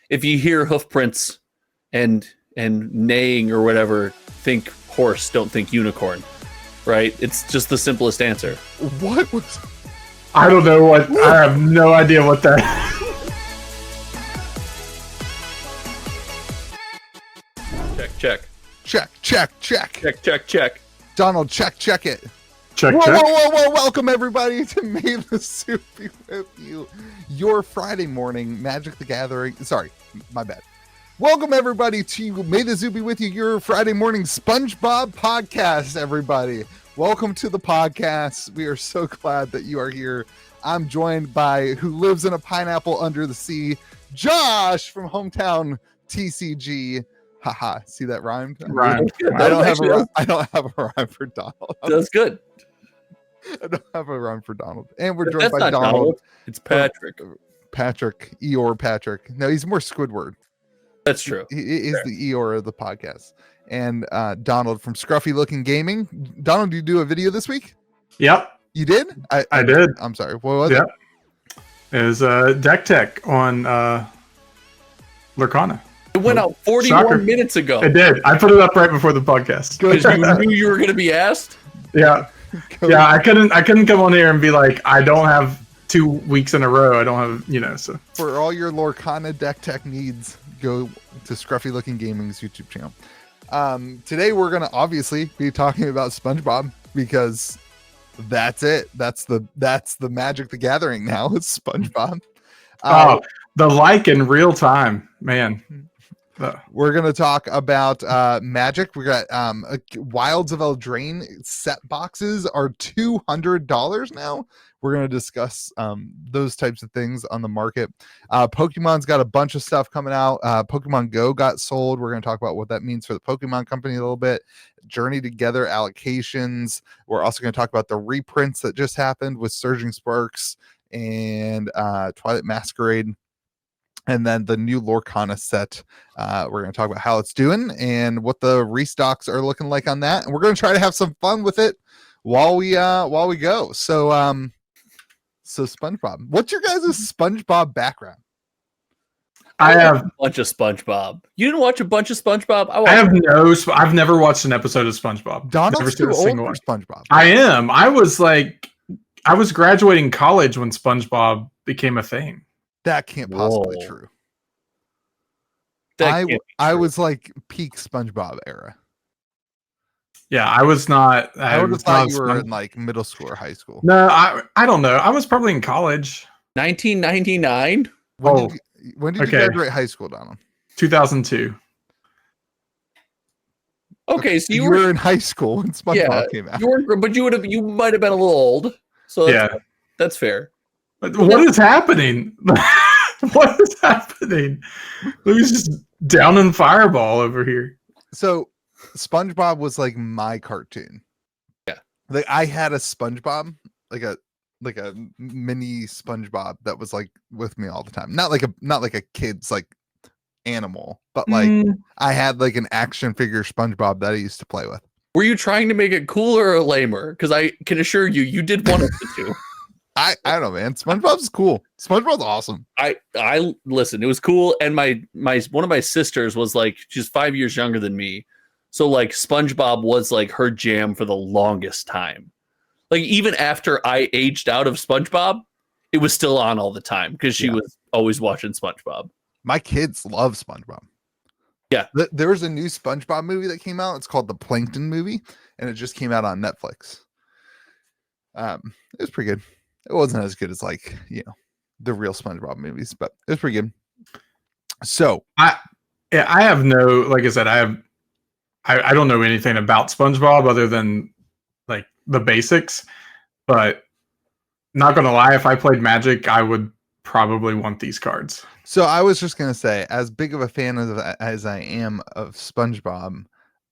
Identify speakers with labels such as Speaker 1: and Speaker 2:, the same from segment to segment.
Speaker 1: if you hear hoof prints and neighing or whatever, think horse, don't think unicorn, right? It's just the simplest answer.
Speaker 2: What was?
Speaker 3: I don't know what. I have no idea what that.
Speaker 1: Check.
Speaker 2: Donald, check it.
Speaker 3: Check.
Speaker 2: Whoa. Welcome, everybody, to May the Soup be with you. Your Friday morning Magic the Gathering. Sorry, my bad. Welcome, everybody, to May the Soup be with you, your Friday morning SpongeBob podcast, everybody. Welcome to the podcast. We are so glad that you are here. I'm joined by who lives in a pineapple under the sea, Josh from hometown TCG. Haha, see that rhymed?
Speaker 3: Rhymed.
Speaker 2: I don't have a rhyme for Donald.
Speaker 1: That's good.
Speaker 2: I don't have a rhyme for Donald. And we're joined
Speaker 1: That's
Speaker 2: by
Speaker 1: not
Speaker 2: Donald.
Speaker 1: It's Patrick.
Speaker 2: Patrick, Patrick. No, he's more Squidward.
Speaker 1: That's true.
Speaker 2: He is the Eeyore of the podcast. And Donald from Scruffy Looking Gaming. Donald, did you do a video this week?
Speaker 3: Yep.
Speaker 2: You did?
Speaker 3: I did.
Speaker 2: I'm sorry. What was it?
Speaker 3: It was Deck Tech on Lorcana.
Speaker 1: It went out 41 minutes ago.
Speaker 3: It did. I put it up right before the podcast.
Speaker 1: Because you knew you were going to be asked?
Speaker 3: Yeah. Yeah, I couldn't come on here and be like, I don't have 2 weeks in a row. I don't have, so.
Speaker 2: For all your Lorcana Deck Tech needs, go to Scruffy Looking Gaming's YouTube channel. Today we're going to obviously be talking about SpongeBob because that's it. That's the Magic the Gathering now. It's SpongeBob.
Speaker 3: The in real time, man.
Speaker 2: We're going to talk about Magic. We got Wilds of Eldraine set boxes are $200 now. We're going to discuss those types of things on the market. Pokemon's got a bunch of stuff coming out. Pokemon Go got sold. We're going to talk about what that means for the Pokemon company a little bit. Journey Together allocations. We're also going to talk about the reprints that just happened with Surging Sparks and Twilight Masquerade. And then the new Lorcana set. We're going to talk about how it's doing and what the restocks are looking like on that. And we're going to try to have some fun with it while we go. So SpongeBob, what's your guys' SpongeBob background?
Speaker 1: I have a bunch of SpongeBob. You didn't watch a bunch of SpongeBob?
Speaker 3: I've never watched an episode of SpongeBob.
Speaker 2: Donald's too old for SpongeBob.
Speaker 3: I am. I was graduating college when SpongeBob became a thing.
Speaker 2: That can't possibly be true. I was like peak SpongeBob era.
Speaker 3: Yeah, I was not.
Speaker 2: I would have thought you were in like middle school or high school.
Speaker 3: No, I don't know. I was probably in college.
Speaker 1: 1999.
Speaker 2: When did you graduate high school, Donald?
Speaker 3: 2002.
Speaker 2: Okay, so you were in high school when SpongeBob came out.
Speaker 1: You might have been a little old. So that's fair.
Speaker 3: What is happening? What is happening? Who's just down in Fireball over here?
Speaker 2: So SpongeBob was like my cartoon.
Speaker 1: Yeah.
Speaker 2: Like I had a SpongeBob, like a mini SpongeBob that was like with me all the time. Not like a kid's like animal, but like I had like an action figure SpongeBob that I used to play with.
Speaker 1: Were you trying to make it cooler or lamer? Because I can assure you did one of the two.
Speaker 2: I don't know, man. SpongeBob's cool. SpongeBob's awesome.
Speaker 1: I listen, it was cool. And my one of my sisters was like, she's 5 years younger than me. So like SpongeBob was like her jam for the longest time. Like even after I aged out of SpongeBob, it was still on all the time because she was always watching SpongeBob.
Speaker 2: My kids love SpongeBob.
Speaker 1: Yeah.
Speaker 2: There was a new SpongeBob movie that came out. It's called the Plankton movie, and it just came out on Netflix. It was pretty good. It wasn't as good as like, the real SpongeBob movies, but it was pretty good. So
Speaker 3: I have no, like I said, I don't know anything about SpongeBob other than like the basics, but not gonna lie, if I played Magic, I would probably want these cards.
Speaker 2: So I was just gonna say, as big of a fan as I am of SpongeBob,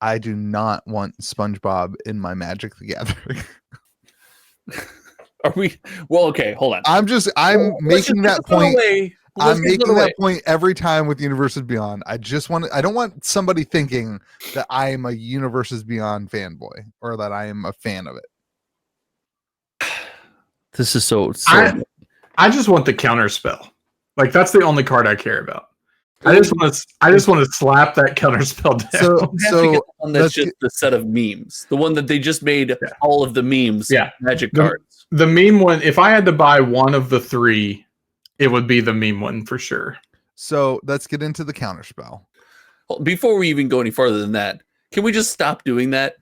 Speaker 2: I do not want SpongeBob in my Magic the Gathering.
Speaker 1: Are we? Well, okay, hold on.
Speaker 2: I'm making that point. I'm making that point every time with Universes Beyond. I don't want somebody thinking that I am a Universes Beyond fanboy or that I am a fan of it.
Speaker 1: This is so
Speaker 3: I just want the counter spell. Like that's the only card I care about. I just want to slap that counterspell down.
Speaker 2: So,
Speaker 1: You have to get the one that's
Speaker 2: let's
Speaker 1: just the set of memes. The one that they just made all of the memes.
Speaker 3: Yeah.
Speaker 1: Magic cards.
Speaker 3: The meme one. If I had to buy one of the three, it would be the meme one for sure.
Speaker 2: So let's get into the counterspell.
Speaker 1: Well, before we even go any further than that, can we just stop doing that?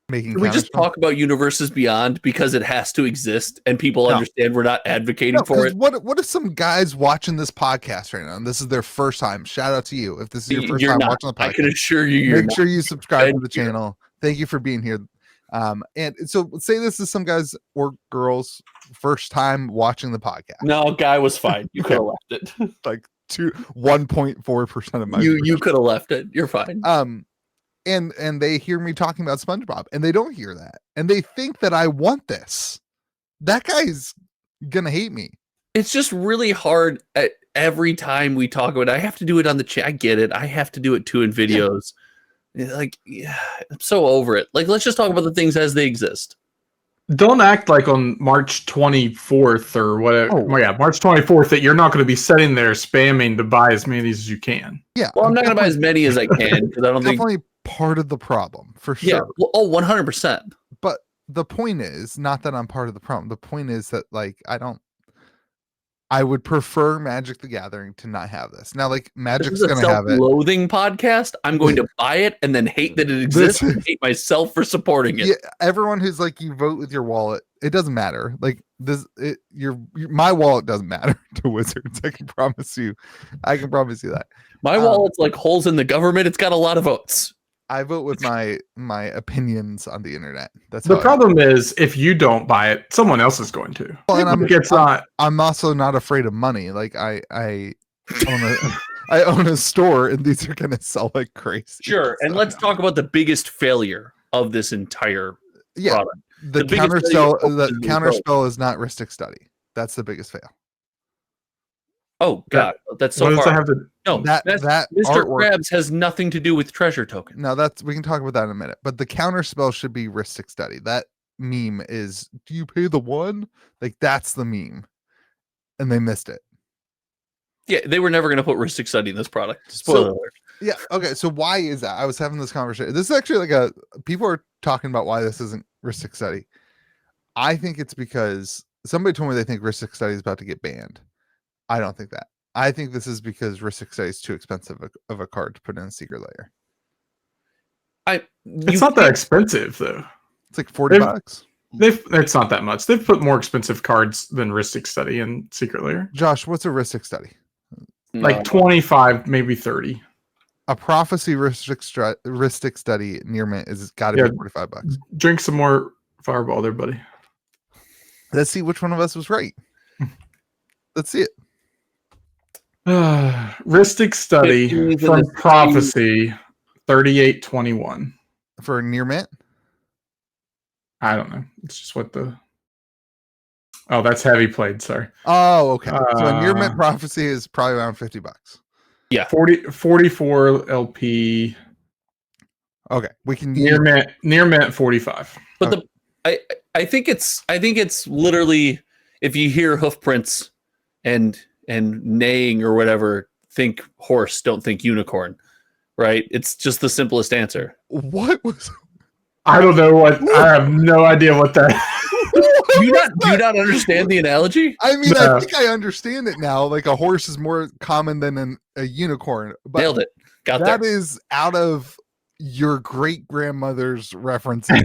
Speaker 2: Making
Speaker 1: Can we just
Speaker 2: counterspell?
Speaker 1: talk about Universes Beyond because it has to exist and people understand we're not advocating
Speaker 2: No,
Speaker 1: for
Speaker 2: 'cause
Speaker 1: it?
Speaker 2: what if some guys watching this podcast right now and this is their first time? Shout out to you if this is your 1st
Speaker 1: You're
Speaker 2: time
Speaker 1: not.
Speaker 2: watching the podcast.
Speaker 1: I can assure you, you're
Speaker 2: Make
Speaker 1: not.
Speaker 2: sure you subscribe to the
Speaker 1: And you're-
Speaker 2: channel. Thank you for being here. And so say this is some guys or girls first time watching the podcast.
Speaker 1: No, guy was fine. You could have left it.
Speaker 2: Like 1.4% of my
Speaker 1: You
Speaker 2: viewers.
Speaker 1: could have left it. You're fine.
Speaker 2: And they hear me talking about SpongeBob and they don't hear that. And they think that I want this. That guy's gonna hate me.
Speaker 1: It's just really hard at every time we talk about it. I have to do it on the chat. I get it. I have to do it too in videos. Like, yeah, I'm so over it. Like, let's just talk about the things as they exist.
Speaker 3: Don't act like on March 24th or whatever.
Speaker 2: Oh.
Speaker 3: Well, yeah, March 24th that you're not going to be sitting there spamming to buy as many as you can.
Speaker 2: Yeah.
Speaker 1: Well, I'm not going to buy as many as I can because I don't think.
Speaker 2: Definitely part of the problem for sure.
Speaker 1: Yeah. Well, 100%.
Speaker 2: But the point is not that I'm part of the problem. The point is that like I would prefer Magic the Gathering to not have this. Now, like
Speaker 1: This
Speaker 2: Magic's
Speaker 1: is a
Speaker 2: gonna have it.
Speaker 1: self-loathing podcast. I'm going to buy it and then hate that it exists and hate myself for supporting it.
Speaker 2: Yeah, everyone who's like you vote with your wallet, it doesn't matter. Like this, my wallet doesn't matter to Wizards. I can promise you that.
Speaker 1: My wallet's like holes in the government. It's got a lot of votes.
Speaker 2: I vote with my opinions on the internet. That's
Speaker 3: The
Speaker 2: how
Speaker 3: problem is if you don't buy it, someone else is going to.
Speaker 2: Well, and
Speaker 3: It's not.
Speaker 2: I'm also not afraid of money. Like I own a store, and these are gonna sell like crazy.
Speaker 1: Sure. And
Speaker 2: So,
Speaker 1: let's talk about the biggest failure of this entire
Speaker 2: yeah.
Speaker 1: product.
Speaker 2: The
Speaker 1: biggest failure
Speaker 2: counterspell is not Ristic Study. That's the biggest fail.
Speaker 1: Oh God, that's so
Speaker 3: What does
Speaker 1: far.
Speaker 3: that have to?
Speaker 1: No,
Speaker 2: That
Speaker 1: Mr.
Speaker 2: artwork.
Speaker 1: Krabs has nothing to do with treasure token.
Speaker 2: No, we can talk about that in a minute. But the counterspell should be Ristic Study. That meme is, do you pay the one? Like that's the meme, and they missed it.
Speaker 1: Yeah, they were never going to put Ristic Study in this product. Spoiler alert.
Speaker 2: Yeah. Okay. So why is that? I was having this conversation. This is actually like people are talking about why this isn't Ristic Study. I think it's because somebody told me they think Ristic Study is about to get banned. I don't think that. I think this is because Ristic Study is too expensive of a card to put in a secret layer.
Speaker 3: It's not that expensive though.
Speaker 2: It's like $40.
Speaker 3: It's not that much. They've put more expensive cards than Ristic Study and Secret Lair.
Speaker 2: Josh, what's a Ristic Study?
Speaker 3: Like 25, maybe 30.
Speaker 2: A Prophecy Ristic Study near mint is got to be $45.
Speaker 3: Drink some more Fireball there, buddy.
Speaker 2: Let's see which one of us was right. Let's see it.
Speaker 3: Ristic Study
Speaker 1: 15 for
Speaker 3: from
Speaker 1: the
Speaker 3: Prophecy, 38.21.
Speaker 2: For near mint?
Speaker 3: I don't know. It's just what the. Oh, that's heavy played. Sorry.
Speaker 2: Oh, okay. So a near mint Prophecy is probably around $50.
Speaker 1: Yeah.
Speaker 3: 44 LP.
Speaker 2: Okay. We can
Speaker 3: Near mint 45.
Speaker 1: But I think it's literally if you hear hoof prints and neighing or whatever, think horse, don't think unicorn, right? It's just the simplest answer.
Speaker 2: What was
Speaker 3: I don't know what. I have no idea what that.
Speaker 1: Do you not understand the analogy?
Speaker 2: I mean,
Speaker 3: No.
Speaker 2: I think I understand it now. Like a horse is more common than a unicorn. But
Speaker 1: Nailed it. Got
Speaker 2: that
Speaker 1: there.
Speaker 2: is out of your great grandmother's references.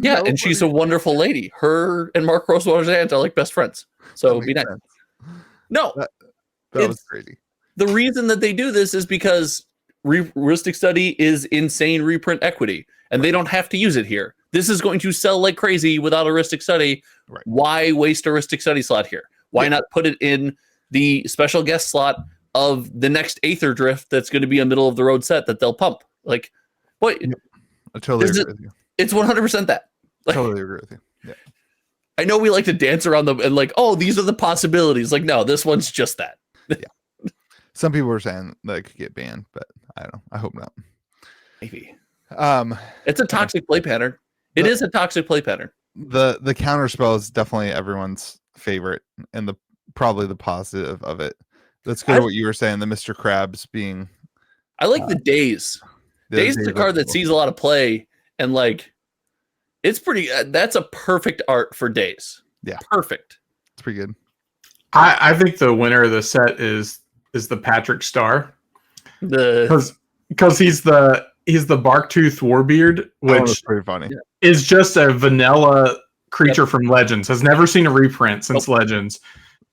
Speaker 1: Yeah, and she's a wonderful lady. Her and Mark Rosewater's aunt are like best friends. So be nice. No,
Speaker 2: That
Speaker 1: it's-
Speaker 2: was crazy.
Speaker 1: the reason that they do this is because Ristic Study is insane reprint equity, and they don't have to use it here. This is going to sell like crazy without a Ristic Study.
Speaker 2: Right.
Speaker 1: Why waste a Ristic Study slot here? Why not put it in the special guest slot of the next Aether Drift that's going to be a middle of the road set that they'll pump? Like, what?
Speaker 2: I totally
Speaker 1: Is
Speaker 2: agree with you.
Speaker 1: It's 100% that. Like,
Speaker 2: Totally agree with you. Yeah.
Speaker 1: I know we like to dance around them and like, oh, these are the possibilities. Like, no, this one's just that.
Speaker 2: Some people were saying that it could get banned, but I don't know. I hope not.
Speaker 1: Maybe.
Speaker 2: Um,
Speaker 1: It's a toxic play pattern. It is a toxic play pattern.
Speaker 2: the counter spell is definitely everyone's favorite and probably the positive of it. That's good. What you were saying, the Mr. Krabs being.
Speaker 1: I like the Days. Days is a card that sees a lot of play, and like, it's pretty. That's a perfect art for Days.
Speaker 2: Yeah,
Speaker 1: perfect.
Speaker 2: It's pretty good.
Speaker 3: I think the winner of the set is the Patrick Star, because he's the Barktooth Warbeard, which
Speaker 2: pretty funny.
Speaker 3: is just a vanilla creature from Legends. Has never seen a reprint since Legends.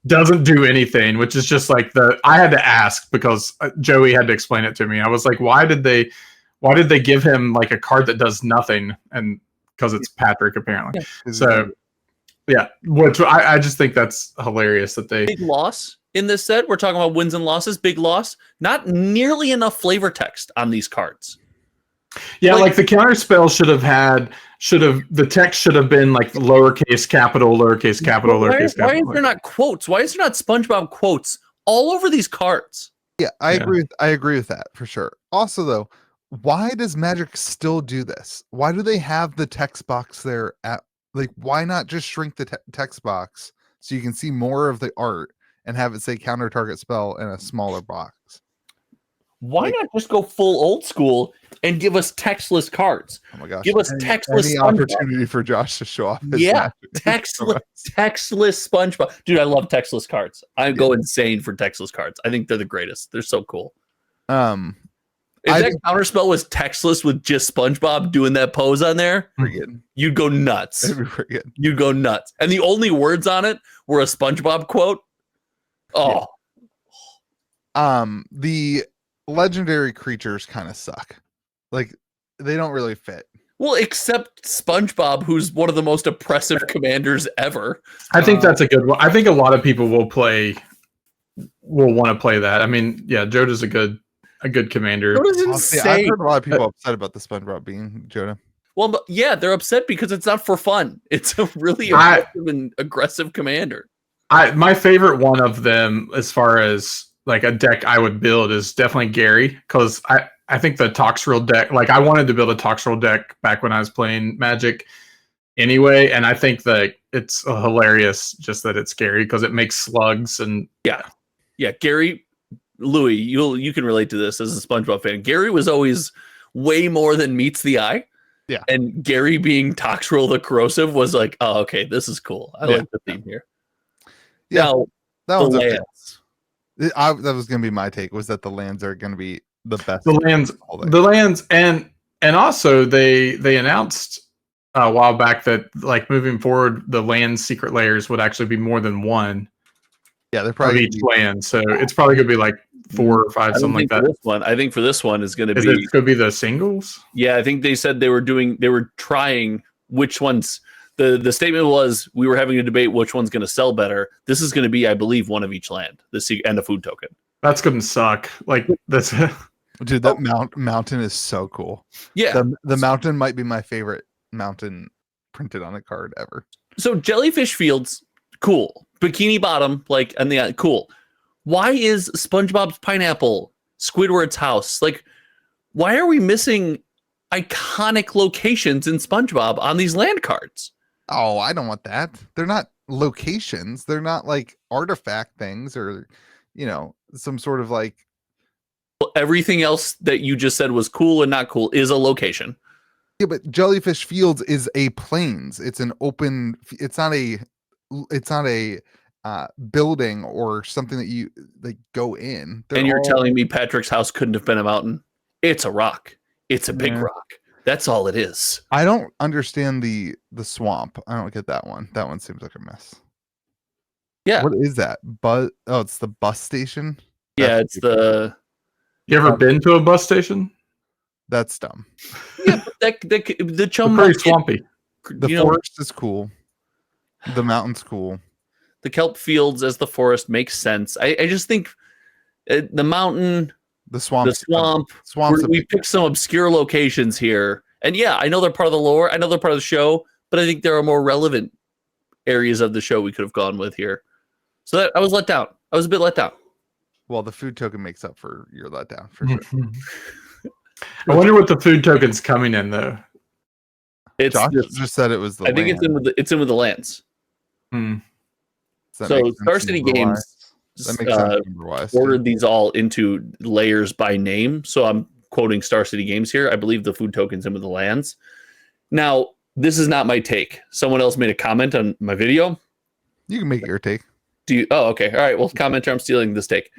Speaker 3: Doesn't do anything, which is just like I had to ask because Joey had to explain it to me. I was like, why did they give him like a card that does nothing? And because it's Patrick, apparently. Yeah. So yeah, which I just think that's hilarious that they
Speaker 1: big loss in this set. We're talking about wins and losses. Big loss. Not nearly enough flavor text on these cards.
Speaker 3: Yeah, like the counter spell the text should have been like lowercase capital, lowercase capital, lowercase capital.
Speaker 1: Why is there not quotes? Why is there not SpongeBob quotes all over these cards?
Speaker 2: Yeah, I agree with that for sure. Also, though, why does Magic still do this? Why do they have the text box there why not just shrink the text box so you can see more of the art and have it say counter target spell in a smaller box?
Speaker 1: Why not just go full old school and give us textless cards?
Speaker 2: Oh my gosh.
Speaker 1: Give us textless
Speaker 2: any opportunity for Josh to show off his
Speaker 1: textless SpongeBob. Dude, I love textless cards. I go insane for textless cards. I think they're the greatest. They're so cool. If that counterspell was textless with just SpongeBob doing that pose on there, you'd go nuts. You'd go nuts. And the only words on it were a SpongeBob quote. Oh.
Speaker 2: The legendary creatures kind of suck. Like, they don't really fit.
Speaker 1: Well, except SpongeBob, who's one of the most oppressive commanders ever.
Speaker 3: I think that's a good one. I think a lot of people will want to play that. I mean, yeah, Joda's a good commander.
Speaker 1: Joda's insane.
Speaker 2: I've heard a lot of people upset about the SpongeBob being Joda.
Speaker 1: Well, yeah, they're upset because it's not for fun. It's a really aggressive commander.
Speaker 3: My favorite one of them, as far as like a deck I would build, is definitely Gary, because I think the Toxrill deck, like I wanted to build a Toxrill deck back when I was playing Magic anyway, and I think that it's hilarious just that it's Gary because it makes slugs and
Speaker 1: yeah, Gary, Louis, you can relate to this as a SpongeBob fan. Gary was always way more than meets the eye.
Speaker 2: Yeah,
Speaker 1: and Gary being Toxrill the Corrosive was like, oh, okay, this is cool. I like the theme here.
Speaker 2: Yeah,
Speaker 1: now,
Speaker 2: that was
Speaker 1: lands.
Speaker 2: That was going to be my take, was that the lands are going to be the best.
Speaker 3: The lands, and also they announced a while back that like moving forward, the land secret layers would actually be more than one.
Speaker 2: Yeah, they're probably
Speaker 3: each land, so it's probably going to be like 4 or 5, something like that.
Speaker 1: I think for this one is going to be.
Speaker 3: Is it going to be the singles?
Speaker 1: Yeah, I think they said they were trying which ones. The statement was we were having a debate which one's going to sell better. This is going to be, I believe, one of each land, and a food token.
Speaker 3: That's going to suck. Like that's.
Speaker 2: Dude, that mountain is so cool.
Speaker 1: Yeah,
Speaker 2: the mountain might be my favorite mountain printed on a card ever.
Speaker 1: So Jellyfish Fields, cool. Bikini Bottom, like, and the cool. Why is SpongeBob's pineapple, Squidward's house, like, why are we missing iconic locations in SpongeBob on these land cards?
Speaker 2: Oh, I don't want that. They're not locations. They're not like artifact things or, some sort of like.
Speaker 1: Well, everything else that you just said was cool and not cool is a location.
Speaker 2: Yeah, but Jellyfish Fields is a plains. It's an open. It's not a building or something that you like go in.
Speaker 1: And you're telling me Patrick's house couldn't have been a mountain? It's a rock. It's a big rock. That's all it is.
Speaker 2: I don't understand the swamp. I don't get that one. That one seems like a mess.
Speaker 1: Yeah.
Speaker 2: What is that? It's the bus station?
Speaker 1: Yeah, it's the.
Speaker 3: You ever been to a bus station?
Speaker 2: That's dumb.
Speaker 1: Yeah, but the chum.
Speaker 3: Pretty swampy.
Speaker 2: The forest is cool. The mountain's cool.
Speaker 1: The kelp fields as the forest makes sense. I just think the mountain. The swamp. We picked some obscure locations here. And yeah, I know they're part of the lore. I know they're part of the show, but I think there are more relevant areas of the show we could have gone with here. So that I was let down. I was a bit let down.
Speaker 2: Well, the food token makes up for your letdown for sure.
Speaker 3: I wonder what the food token's coming in though.
Speaker 2: Josh just said it was the.
Speaker 1: I think it's in with the lands.
Speaker 3: Hmm.
Speaker 1: So Star City Games.
Speaker 2: That makes sense number-wise,
Speaker 1: ordered these all into layers by name. So I'm quoting Star City Games here. I believe the food tokens in with the lands. Now, this is not my take. Someone else made a comment on my video.
Speaker 2: You can make your take.
Speaker 1: Oh, okay. All right. Well, commenter, I'm stealing this take.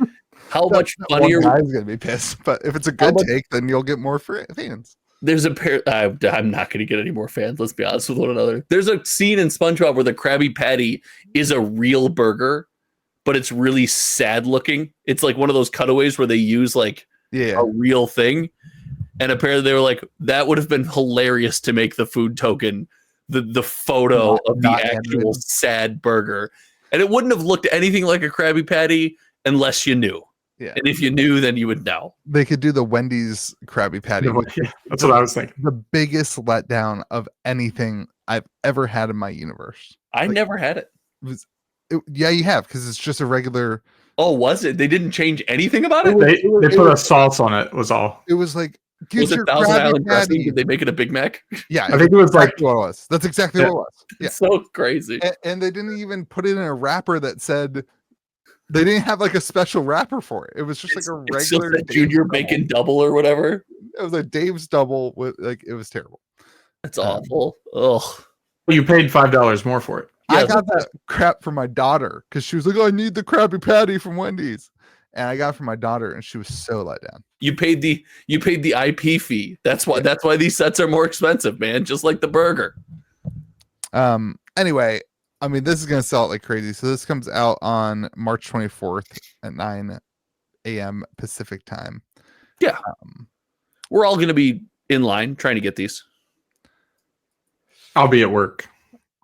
Speaker 1: How much funnier?
Speaker 2: One guy's gonna be pissed, but if it's a good take, then you'll get more fans.
Speaker 1: There's a pair. I'm not going to get any more fans. Let's be honest with one another. There's a scene in SpongeBob where the Krabby Patty is a real burger, but it's really sad looking. It's like one of those cutaways where they use like a real thing. And apparently they were like, that would have been hilarious to make the food token, the photo of the actual sad burger. And it wouldn't have looked anything like a Krabby Patty unless you knew. Yeah. And if you knew, then you would know.
Speaker 2: They could do the Wendy's Krabby Patty.
Speaker 3: That's what I was thinking.
Speaker 2: The biggest letdown of anything I've ever had in my universe.
Speaker 1: I never had it.
Speaker 2: Yeah, you have, because it's just a regular.
Speaker 1: Oh, was it? They didn't change anything about it?
Speaker 3: They put a sauce on it, was all.
Speaker 2: It was like,
Speaker 1: was it Thousand Island dressing? Did they make it a Big Mac?
Speaker 2: Yeah,
Speaker 3: I think it was like
Speaker 2: what it was. That's exactly what it was. Yeah.
Speaker 1: It's so crazy.
Speaker 2: And they didn't even put it in a wrapper that said. They didn't have like a special wrapper for it. It was just like a regular
Speaker 1: junior bacon double or whatever.
Speaker 2: It was a Dave's double with like it was terrible.
Speaker 1: That's awful. Ugh.
Speaker 3: You paid $5 more for it.
Speaker 2: I got that crap for my daughter because she was like, "Oh, I need the Krabby Patty from Wendy's," and I got it for my daughter, and she was so let down.
Speaker 1: You paid the IP fee. That's why these sets are more expensive, man. Just like the burger.
Speaker 2: Anyway. I mean, this is going to sell it like crazy. So this comes out on March 24th at 9 a.m. Pacific time.
Speaker 1: Yeah. We're all going to be in line trying to get these.
Speaker 3: I'll be at work.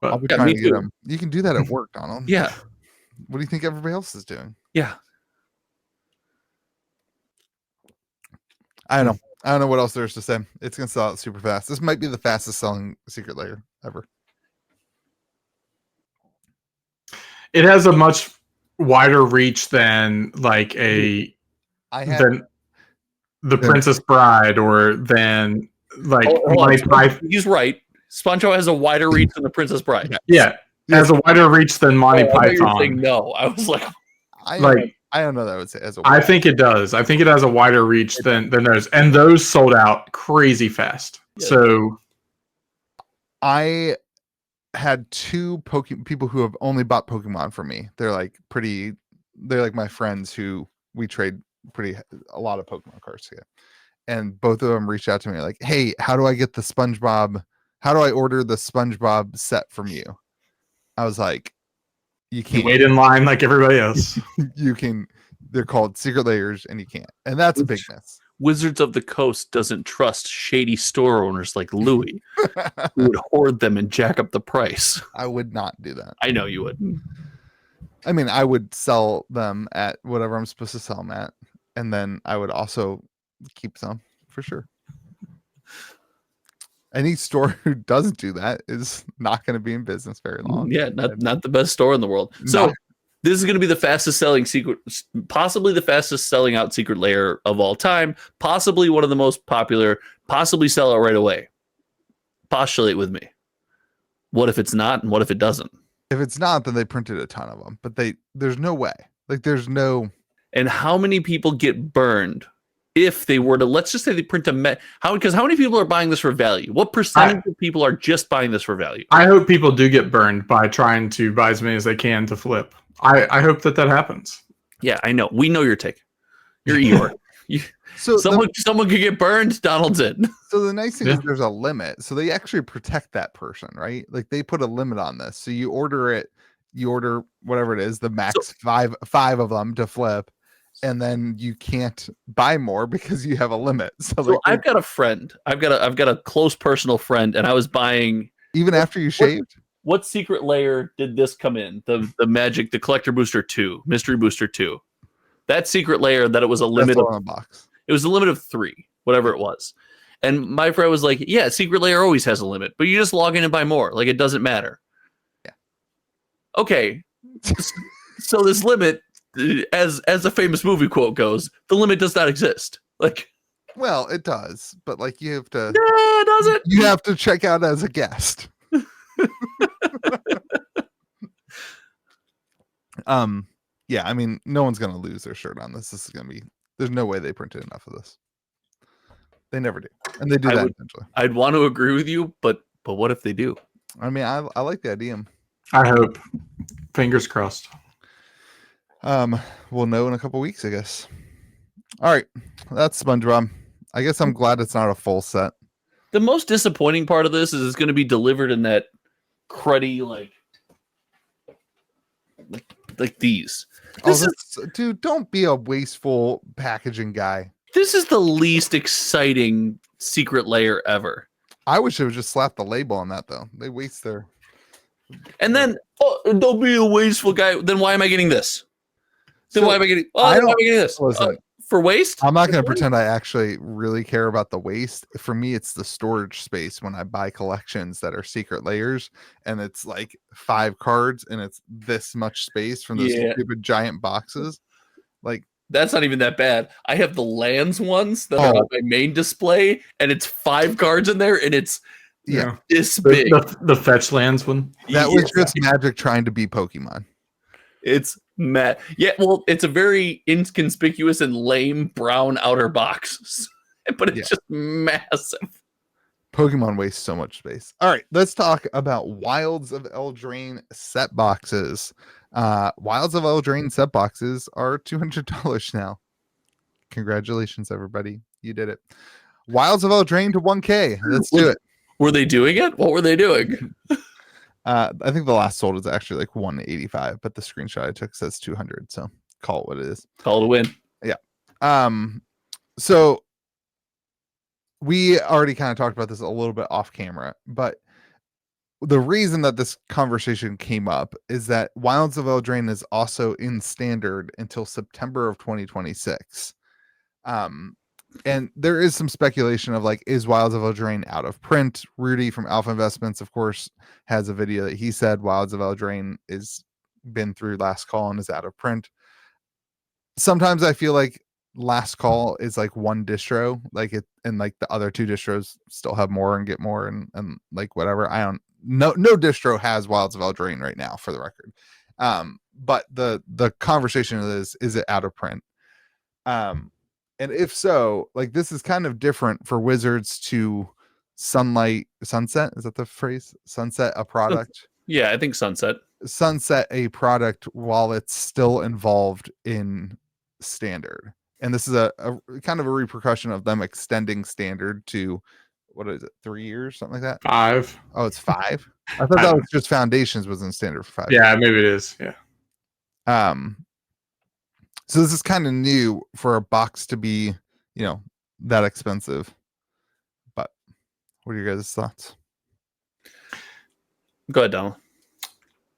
Speaker 2: But I'll be trying to get them. You can do that at work, Donald.
Speaker 1: Yeah.
Speaker 2: What do you think everybody else is doing?
Speaker 1: Yeah.
Speaker 2: I don't know what else there's to say. It's going to sell out super fast. This might be the fastest selling secret layer ever.
Speaker 3: It has a much wider reach than like the Princess Bride or than like
Speaker 1: he's right. SpongeBob has a wider reach than the Princess Bride.
Speaker 3: Yeah, it has a wider reach than Monty Python.
Speaker 1: No, I was like,
Speaker 2: I don't know that I would say as a.
Speaker 3: I think it does. I think it has a wider reach than those, and those sold out crazy fast. Yeah. So,
Speaker 2: I had two people who have only bought Pokemon from me. They're like my friends who we trade a lot of Pokemon cards together. And both of them reached out to me like, "Hey, how do I get the SpongeBob? How do I order the SpongeBob set from you?" I was like, "You can't
Speaker 3: wait in line like everybody else.
Speaker 2: You can. They're called secret layers, and you can't. And that's a big miss."
Speaker 1: Wizards of the Coast doesn't trust shady store owners like Louis, who would hoard them and jack up the price.
Speaker 2: I would not do that.
Speaker 1: I know you wouldn't.
Speaker 2: I mean, I would sell them at whatever I'm supposed to sell them at, and then I would also keep some for sure. Any store who doesn't do that is not going to be in business very long.
Speaker 1: Yeah, not the best store in the world. So this is going to be the fastest selling secret, possibly the fastest selling out secret layer of all time, possibly one of the most popular, possibly sell out right away. Postulate with me. What if it's not, and what if it doesn't?
Speaker 2: If it's not, then they printed a ton of them, but there's no way. Like there's no.
Speaker 1: And how many people get burned if they were to, let's just say they print because how many people are buying this for value? What percentage of people are just buying this for value?
Speaker 3: I hope people do get burned by trying to buy as many as they can to flip. I hope that happens.
Speaker 1: Yeah, I know. We know your take. You're Eeyore. So someone could get burned, Donaldson.
Speaker 2: So the nice thing is there's a limit. So they actually protect that person, right? Like they put a limit on this. So you order whatever it is, the max five of them to flip, and then you can't buy more because you have a limit. So
Speaker 1: I've got a friend. I've got a close personal friend, and I was buying
Speaker 2: even after you shaved.
Speaker 1: What secret layer did this come in? The Magic, the Collector Booster 2, Mystery Booster 2. That secret layer that it was a limit
Speaker 2: on a box.
Speaker 1: It was a limit of 3, whatever it was. And my friend was like, "Yeah, secret layer always has a limit, but you just log in and buy more. Like it doesn't matter."
Speaker 2: Yeah.
Speaker 1: Okay. So this limit, as a famous movie quote goes, the limit does not exist. Like,
Speaker 2: well, it does, but like you have to.
Speaker 1: Yeah, does it?
Speaker 2: You have to check out as a guest. Yeah, I mean, no one's gonna lose their shirt on this. This is gonna be. There's no way they printed enough of this. They never do, and they do that eventually.
Speaker 1: I'd want to agree with you, but what if they do?
Speaker 2: I mean, I like the idea.
Speaker 3: I hope. Fingers crossed.
Speaker 2: We'll know in a couple weeks, I guess. All right, that's SpongeBob. I guess I'm glad it's not a full set.
Speaker 1: The most disappointing part of this is it's going to be delivered in that cruddy like these.
Speaker 2: Dude, don't be a wasteful packaging guy.
Speaker 1: This is the least exciting secret layer ever.
Speaker 2: I wish they would just slap the label on that though. They waste their.
Speaker 1: And then, don't be a wasteful guy. Then why am I getting this? Then why am I getting? Why am I getting this?
Speaker 2: Listen,
Speaker 1: for waste?
Speaker 2: I'm not going to pretend I actually really care about the waste. For me, it's the storage space when I buy collections that are secret layers, and it's like 5 cards, and it's this much space from those stupid giant boxes. Like
Speaker 1: that's not even that bad. I have the lands ones that are on my main display, and it's 5 cards in there, and it's this big.
Speaker 3: The fetch lands one.
Speaker 2: That was just Magic trying to be Pokemon.
Speaker 1: It's mad. Yeah, well, it's a very inconspicuous and lame brown outer box, but it's just massive.
Speaker 2: Pokemon wastes so much space. All right, let's talk about Wilds of Eldraine set boxes. Wilds of Eldraine set boxes are $200 now. Congratulations, everybody. You did it. Wilds of Eldraine to 1K. Let's do it.
Speaker 1: Were they doing it? What were they doing?
Speaker 2: I think the last sold is actually like 185, but the screenshot I took says 200. So call it what it is.
Speaker 1: Call it a win.
Speaker 2: Yeah. So we already kind of talked about this a little bit off camera, but the reason that this conversation came up is that Wilds of Eldraine is also in standard until September of 2026. And there is some speculation of like, is Wilds of Eldraine out of print? Rudy from Alpha Investments, of course, has a video that he said Wilds of Eldraine is been through last call and is out of print. Sometimes I feel like last call is like one distro, like it, and like the other 2 distros still have more and get more and like whatever. I don't no distro has Wilds of Eldraine right now, for the record. But the conversation is it out of print? And if so, like this is kind of different for Wizards to sunset. Is that the phrase? Sunset a product.
Speaker 1: Yeah, I think sunset
Speaker 2: a product while it's still involved in standard. And this is a kind of a repercussion of them extending standard to, what is it, 3 years, something like that?
Speaker 3: 5.
Speaker 2: Oh, it's 5. I thought that was just Foundations was in standard for 5.
Speaker 3: Yeah, maybe it is. Yeah.
Speaker 2: So this is kind of new for a box to be, that expensive. But what are your guys' thoughts?
Speaker 1: Go ahead, Donald.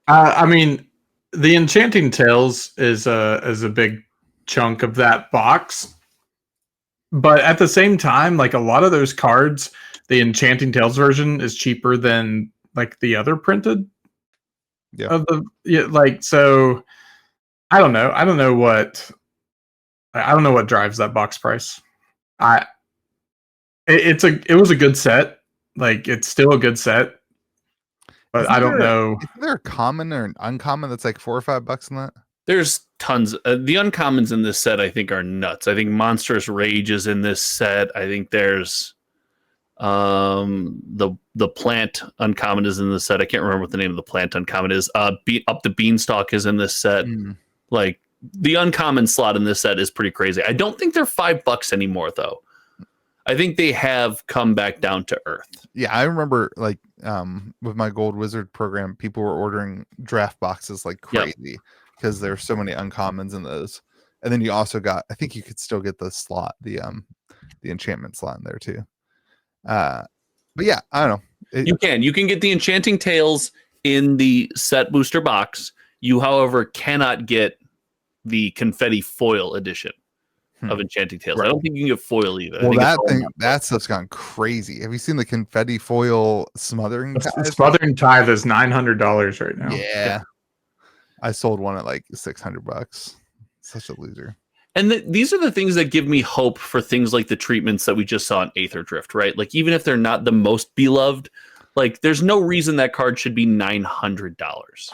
Speaker 3: I mean, the Enchanting Tales is a big chunk of that box, but at the same time, like a lot of those cards, the Enchanting Tales version is cheaper than like the other printed. So. I don't know what drives that box price. It was a good set. Like it's still a good set, but I don't know.
Speaker 2: Is there a common or an uncommon that's like $4 or $5 in that?
Speaker 1: There's tons. The uncommons in this set I think are nuts. I think Monstrous Rage is in this set. I think there's the plant uncommon is in this set. I can't remember what the name of the plant uncommon is. Up the Beanstalk is in this set. Like the uncommon slot in this set is pretty crazy. I don't think they're $5 anymore though. I think they have come back down to earth.
Speaker 2: Yeah, I remember like with my Gold Wizard program, people were ordering draft boxes like crazy because there's so many uncommons in those. And then you also got, I think you could still get the slot, the enchantment slot in there too. But yeah, I don't know.
Speaker 1: You can get the Enchanting Tales in the set booster box. You, however, cannot get the confetti foil edition of Enchanting Tales. Right. I don't think you can get foil either.
Speaker 2: Well, that stuff's gone crazy. Have you seen the confetti foil smothering tithe?
Speaker 3: Smothering tithe is $900 right now.
Speaker 2: Yeah. I sold one at like $600. Such a loser.
Speaker 1: And these are the things that give me hope for things like the treatments that we just saw in Aether Drift, right? Like even if they're not the most beloved, Like, there's no reason that card should be $900.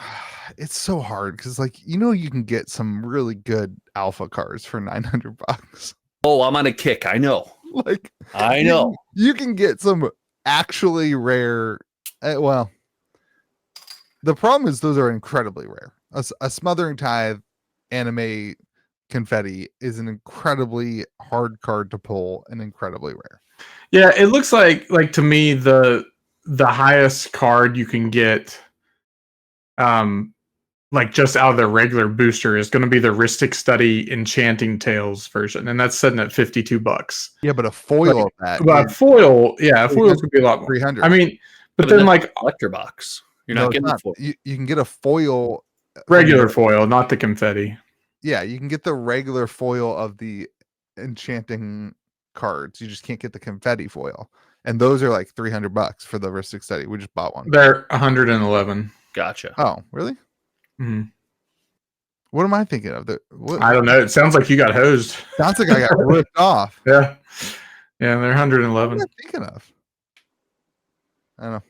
Speaker 2: It's so hard because, like, you can get some really good alpha cards for $900.
Speaker 1: Oh, I'm on a kick. I know.
Speaker 2: Like,
Speaker 1: I know.
Speaker 2: you can get some actually rare. Well, the problem is those are incredibly rare. A Smothering Tithe anime confetti is an incredibly hard card to pull and incredibly rare.
Speaker 3: Yeah, it looks like to me the highest card you can get, like just out of the regular booster, is going to be the Rhystic Study Enchanting Tales version, and that's sitting at $52.
Speaker 2: Yeah, but a foil of that.
Speaker 3: But a foil, a foil could be a lot more.
Speaker 2: 300.
Speaker 3: I mean, but then like
Speaker 1: collector box, you're not getting the foil.
Speaker 2: You can get a foil,
Speaker 3: regular foil, not the confetti.
Speaker 2: Yeah, you can get the regular foil of the enchanting cards. You just can't get the confetti foil, and those are like $300 for the Rhystic Study. We just bought one.
Speaker 3: They're 111.
Speaker 1: Gotcha.
Speaker 2: Oh, really?
Speaker 3: Mm-hmm.
Speaker 2: What am I thinking of?
Speaker 3: I don't know. It sounds like you got hosed.
Speaker 2: Sounds like I got ripped off.
Speaker 3: Yeah, they're 111.
Speaker 2: What am I thinking of? I don't know.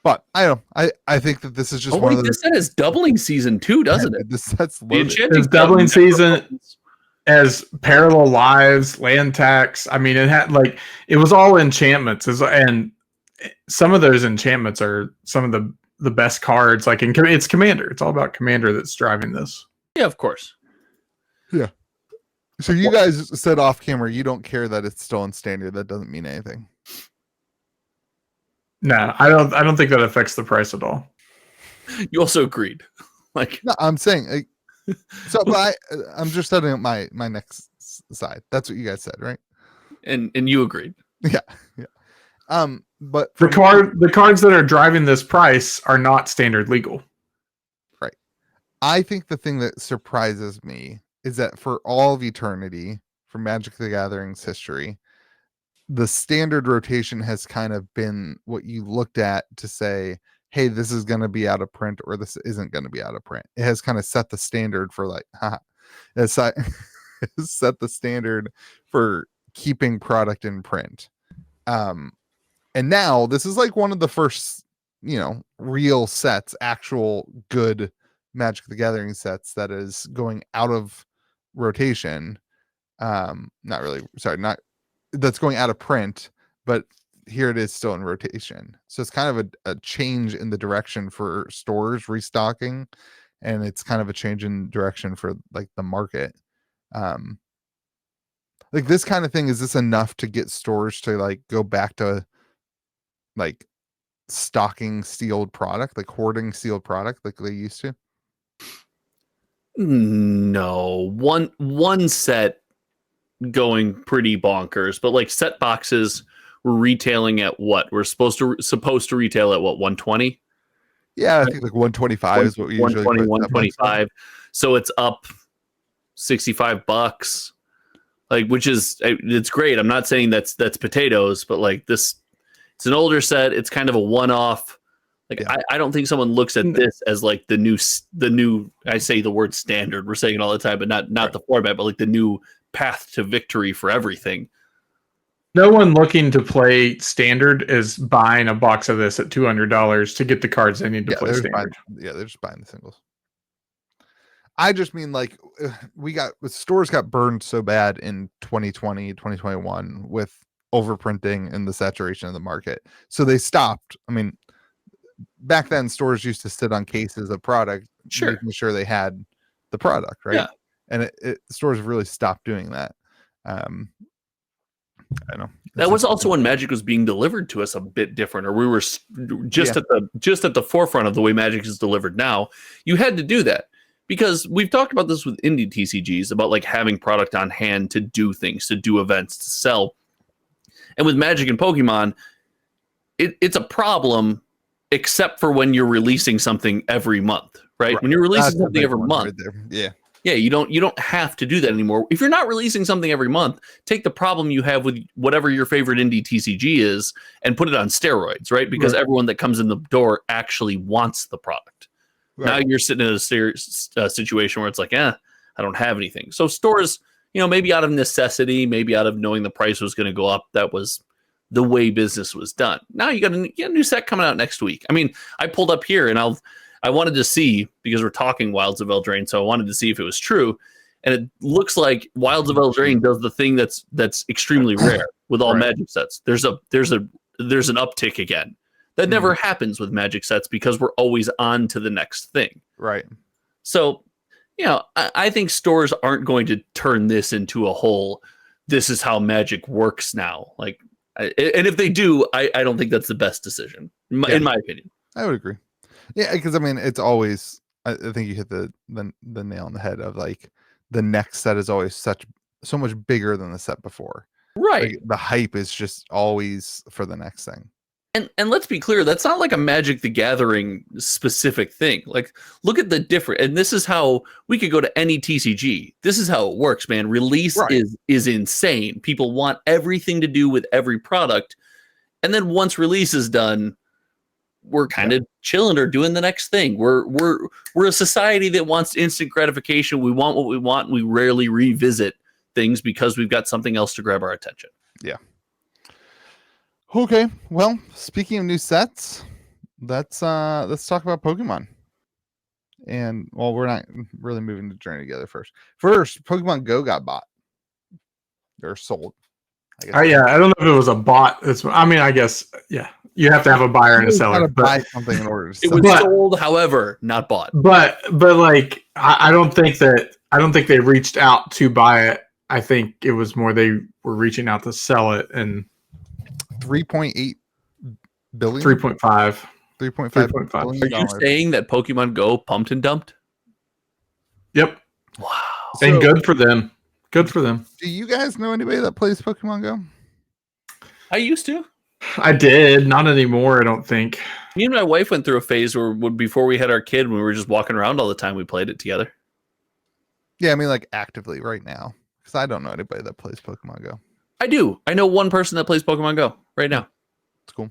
Speaker 2: But I don't know. I think that this is just one of those.
Speaker 1: This set is doubling season 2, doesn't it?
Speaker 2: This set's
Speaker 1: The
Speaker 2: loaded.
Speaker 1: Enchanting
Speaker 3: It's doubling season as parallel lives, land tax. I mean, it had it was all enchantments, and some of those enchantments are some of the best cards. Like it's Commander. It's all about Commander that's driving this.
Speaker 1: Yeah, of course.
Speaker 2: Yeah. So you guys said off camera you don't care that it's still in standard. That doesn't mean anything.
Speaker 3: No, I don't think that affects the price at all.
Speaker 1: You also agreed.
Speaker 2: No, I'm saying but I'm just setting up my next side. That's what you guys said, right?
Speaker 1: And you agreed.
Speaker 2: Yeah. But
Speaker 3: The cards that are driving this price are not standard legal.
Speaker 2: Right. I think the thing that surprises me is that for all of eternity, for Magic the Gathering's history, the standard rotation has kind of been what you looked at to say, hey, this is going to be out of print or this isn't going to be out of print. It has kind of set the standard for it's set the standard for keeping product in print. And now this is like one of the first, real sets, actual good Magic the Gathering sets that is going out of rotation. That's going out of print, but here it is still in rotation. So it's kind of a change in the direction for stores restocking, and it's kind of a change in direction for like the market. Like this kind of thing, is this enough to get stores to like go back to like stocking sealed product, like hoarding sealed product like they used to?
Speaker 1: No, one set going pretty bonkers, but like set boxes were retailing at what? We're supposed to retail at what, 120?
Speaker 2: Yeah, I think like 125 is what we usually
Speaker 1: 120, 125. So it's up $65. Like, which is, it's great. I'm not saying that's potatoes, but like this, it's an older set. It's kind of a one-off. Like, yeah. I don't think someone looks at this as like the new. I say the word standard. We're saying it all the time, but not right. The format, but like the new path to victory for everything.
Speaker 3: No one looking to play standard is buying a box of this at $200 to get the cards they need to play standard.
Speaker 2: They're just buying the singles. I just mean like stores got burned so bad in 2020, 2021 with overprinting and the saturation of the market. So they stopped. I mean, back then stores used to sit on cases of product, making sure they had the product, right?
Speaker 1: Yeah.
Speaker 2: And stores have really stopped doing that. I know
Speaker 1: that was also when Magic was being delivered to us a bit different, or we were just at the forefront of the way Magic is delivered now. You had to do that because we've talked about this with indie TCGs about like having product on hand to do things, to do events, to sell. And with Magic and Pokemon, it's a problem, except for when you're releasing something every month, right? When you're releasing something every month, yeah, you don't have to do that anymore. If you're not releasing something every month, take the problem you have with whatever your favorite indie TCG is and put it on steroids, right? Because everyone that comes in the door actually wants the product. Right. Now you're sitting in a situation where it's like, I don't have anything. So stores, maybe out of necessity, maybe out of knowing the price was going to go up, that was the way business was done. Now you got a new set coming out next week. I mean, I pulled up here and I wanted to see, because we're talking Wilds of Eldraine, so I wanted to see if it was true. And it looks like Wilds of Eldraine does the thing that's extremely rare with all Magic sets. There's an uptick again. That never happens with Magic sets because we're always on to the next thing.
Speaker 2: Right.
Speaker 1: So, I think stores aren't going to turn this into a whole, this is how Magic works now. Like, and if they do, I don't think that's the best decision, in my opinion.
Speaker 2: I would agree. Yeah, because I mean, it's always, I think you hit the nail on the head of like, the next set is always so much bigger than the set before.
Speaker 1: Right.
Speaker 2: Like, the hype is just always for the next thing.
Speaker 1: And let's be clear, that's not like a Magic the Gathering specific thing. Like, look at the different, and this is how we could go to any TCG. This is how it works, man. Release is insane. People want everything to do with every product. And then once release is done, we're kind of chilling or doing the next thing. We're a society that wants instant gratification. We want what we want, and we rarely revisit things because we've got something else to grab our attention.
Speaker 2: Yeah. Okay, well, speaking of new sets, let's talk about Pokemon. And well, we're not really moving the journey together first. First, Pokemon Go got bought. They're sold.
Speaker 3: I don't know if it was a bot. I guess you have to have a buyer and a seller.
Speaker 2: Buy something in order to
Speaker 1: sell.
Speaker 2: It
Speaker 1: was sold, however, not bought.
Speaker 3: But like I don't think they reached out to buy it. I think it was more they were reaching out to sell it. And
Speaker 2: 3.8 billion,
Speaker 3: 3.5
Speaker 2: billion.
Speaker 1: Are you saying that Pokemon Go pumped and dumped?
Speaker 3: Yep.
Speaker 1: Wow.
Speaker 3: And good for them. Good for them.
Speaker 2: Do you guys know anybody that plays Pokemon Go?
Speaker 1: I used to.
Speaker 3: I did. Not anymore, I don't think.
Speaker 1: Me and my wife went through a phase where before we had our kid, when we were just walking around all the time, we played it together.
Speaker 2: Yeah, I mean, like actively right now. Because I don't know anybody that plays Pokemon Go.
Speaker 1: I do. I know one person that plays Pokemon Go right now.
Speaker 2: It's cool.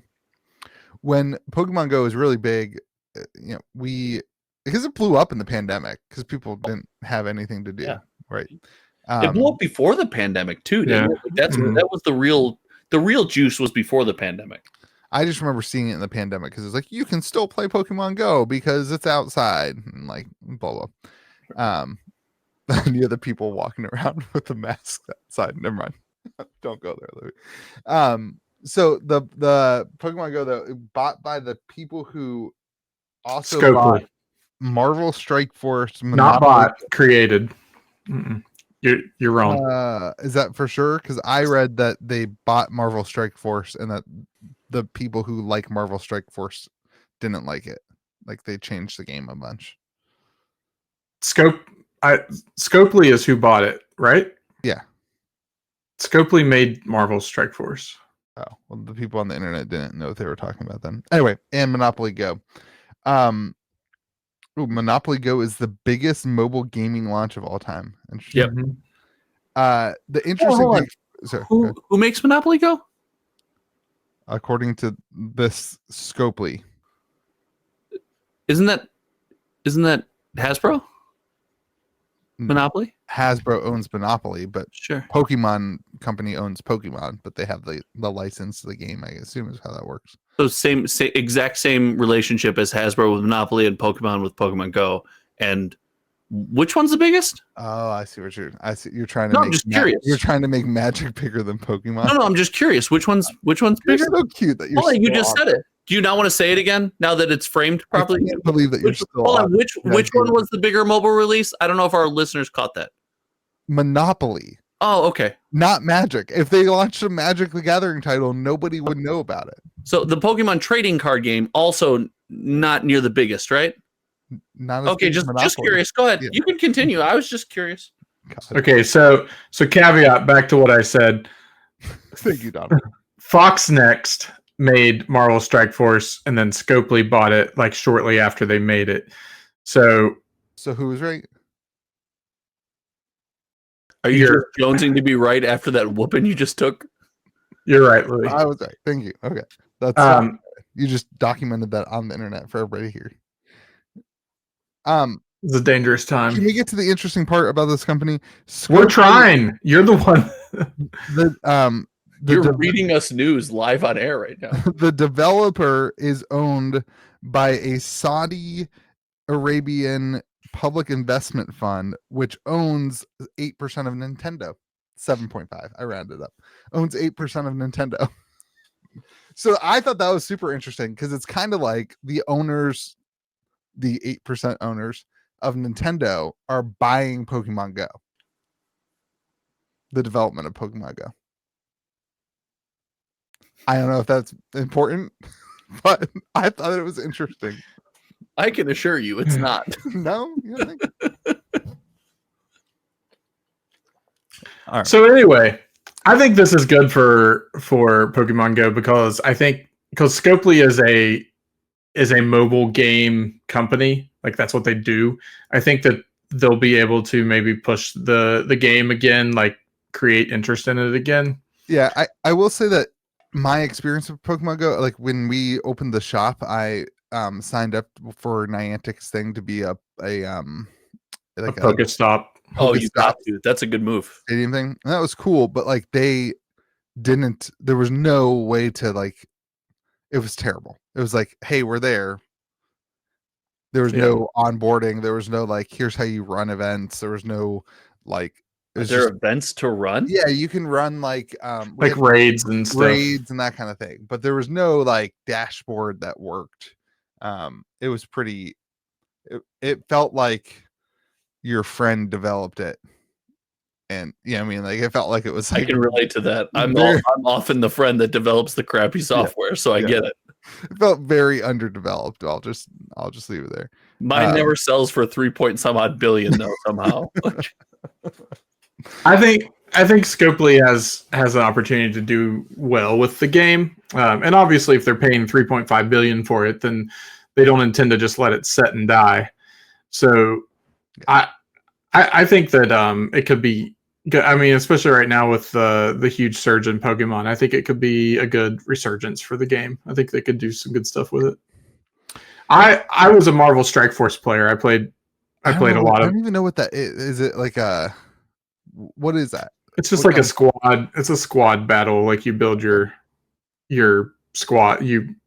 Speaker 2: When Pokemon Go was really big, because it blew up in the pandemic because people didn't have anything to do. Yeah. Right.
Speaker 1: It blew up before the pandemic too. Didn't it? That was the real juice was before the pandemic.
Speaker 2: I just remember seeing it in the pandemic because it's like you can still play Pokemon Go because it's outside and like blah blah. And the other people walking around with the masks outside. Never mind. Don't go there, Louis. So the Pokemon Go though bought by the people who also bought Marvel Strike Force.
Speaker 3: Not bought, created. You're wrong.
Speaker 2: Is that for sure? Because I read that they bought Marvel Strike Force and that the people who like Marvel Strike Force didn't like it. Like they changed the game a bunch.
Speaker 3: Scopely is who bought it, right?
Speaker 2: Yeah.
Speaker 3: Scopely made Marvel Strike Force.
Speaker 2: Oh, well, the people on the internet didn't know what they were talking about then. Anyway, and Monopoly Go. Monopoly Go is the biggest mobile gaming launch of all time.
Speaker 1: Yep.
Speaker 2: The interesting thing. Sorry,
Speaker 1: who makes Monopoly Go?
Speaker 2: According to this Scopely.
Speaker 1: Isn't that Hasbro? Monopoly?
Speaker 2: Hasbro owns Monopoly, but
Speaker 1: sure.
Speaker 2: Pokemon Company owns Pokemon, but they have the license to the game, I assume is how that works.
Speaker 1: So same exact same relationship as Hasbro with Monopoly and Pokemon with Pokemon Go. And which one's the biggest?
Speaker 2: Oh, I see. You're trying to
Speaker 1: I'm just curious.
Speaker 2: You're trying to make Magic bigger than Pokemon.
Speaker 1: No, I'm just curious. Which one's bigger?
Speaker 2: You're so cute that you're
Speaker 1: you just said it. Do you not want to say it again now that it's framed properly?
Speaker 2: I can't believe that you're still
Speaker 1: hold on. Which one was the bigger mobile release? I don't know if our listeners caught that.
Speaker 2: Monopoly.
Speaker 1: Oh, okay.
Speaker 2: Not Magic. If they launched a Magic the Gathering title, nobody would know about it.
Speaker 1: So the Pokemon trading card game also not near the biggest, right?
Speaker 2: Not
Speaker 1: okay. Just curious. Go ahead.
Speaker 2: Yeah.
Speaker 1: You can continue. I was just curious.
Speaker 3: Okay, so caveat back to what I said.
Speaker 2: Thank you, Don.
Speaker 3: Fox Next made Marvel Strike Force, and then Scopely bought it like shortly after they made it. So
Speaker 2: who was right?
Speaker 1: Are you just jonesing to be right after that whooping you just took?
Speaker 3: You're right, Louis.
Speaker 2: I was right. Thank you. Okay, that's you just documented that on the internet for everybody here.
Speaker 3: It's a dangerous time.
Speaker 2: Can we get to the interesting part about this company?
Speaker 3: We're trying. You're the one.
Speaker 1: You're reading us news live on air right now.
Speaker 2: The developer is owned by a Saudi Arabian public investment fund, which owns 8% of Nintendo. 7.5. I rounded up. Owns 8% of Nintendo. So I thought that was super interesting because it's kind of like the 8% owners of Nintendo are buying Pokemon Go. The development of Pokemon Go. I don't know if that's important, but I thought it was interesting.
Speaker 1: I can assure you it's not.
Speaker 2: No? You don't think?
Speaker 3: All right. So anyway, I think this is good for Pokemon Go because Scopely is a mobile game company. Like that's what they do. I think that they'll be able to maybe push the game again, like create interest in it again.
Speaker 2: Yeah, I will say that my experience with Pokemon Go, like when we opened the shop, I signed up for Niantic's thing to be a
Speaker 3: Pokestop.
Speaker 1: Oh, you got to. That's a good move.
Speaker 2: Stadium thing. And that was cool, but like there was no way to like, it was terrible. It was like, hey, we're there. There was no onboarding. There was no like, here's how you run events. There was no like,
Speaker 1: is there events to run?
Speaker 2: Yeah, you can run like
Speaker 3: raids and stuff.
Speaker 2: Raids and that kind of thing. But there was no like dashboard that worked. It was pretty. It felt like your friend developed it, and yeah, I mean, like it felt like it was. Like,
Speaker 1: I can relate to that. I'm often the friend that develops the crappy software, so I get it.
Speaker 2: It felt very underdeveloped. I'll just leave it there.
Speaker 1: Mine never sells for 3-point-some-odd billion though somehow.
Speaker 3: I think Scopely has an opportunity to do well with the game, and obviously, if they're paying 3.5 billion for it, then they don't intend to just let it set and die. So, I think that it could be good. I mean, especially right now with the huge surge in Pokemon, I think it could be a good resurgence for the game. I think they could do some good stuff with it. I was a Marvel Strike Force player. I played a lot of.
Speaker 2: I don't even know what that is. Is it like a? What is that?
Speaker 3: It's just like a squad. It's a squad battle. Like you build your squad.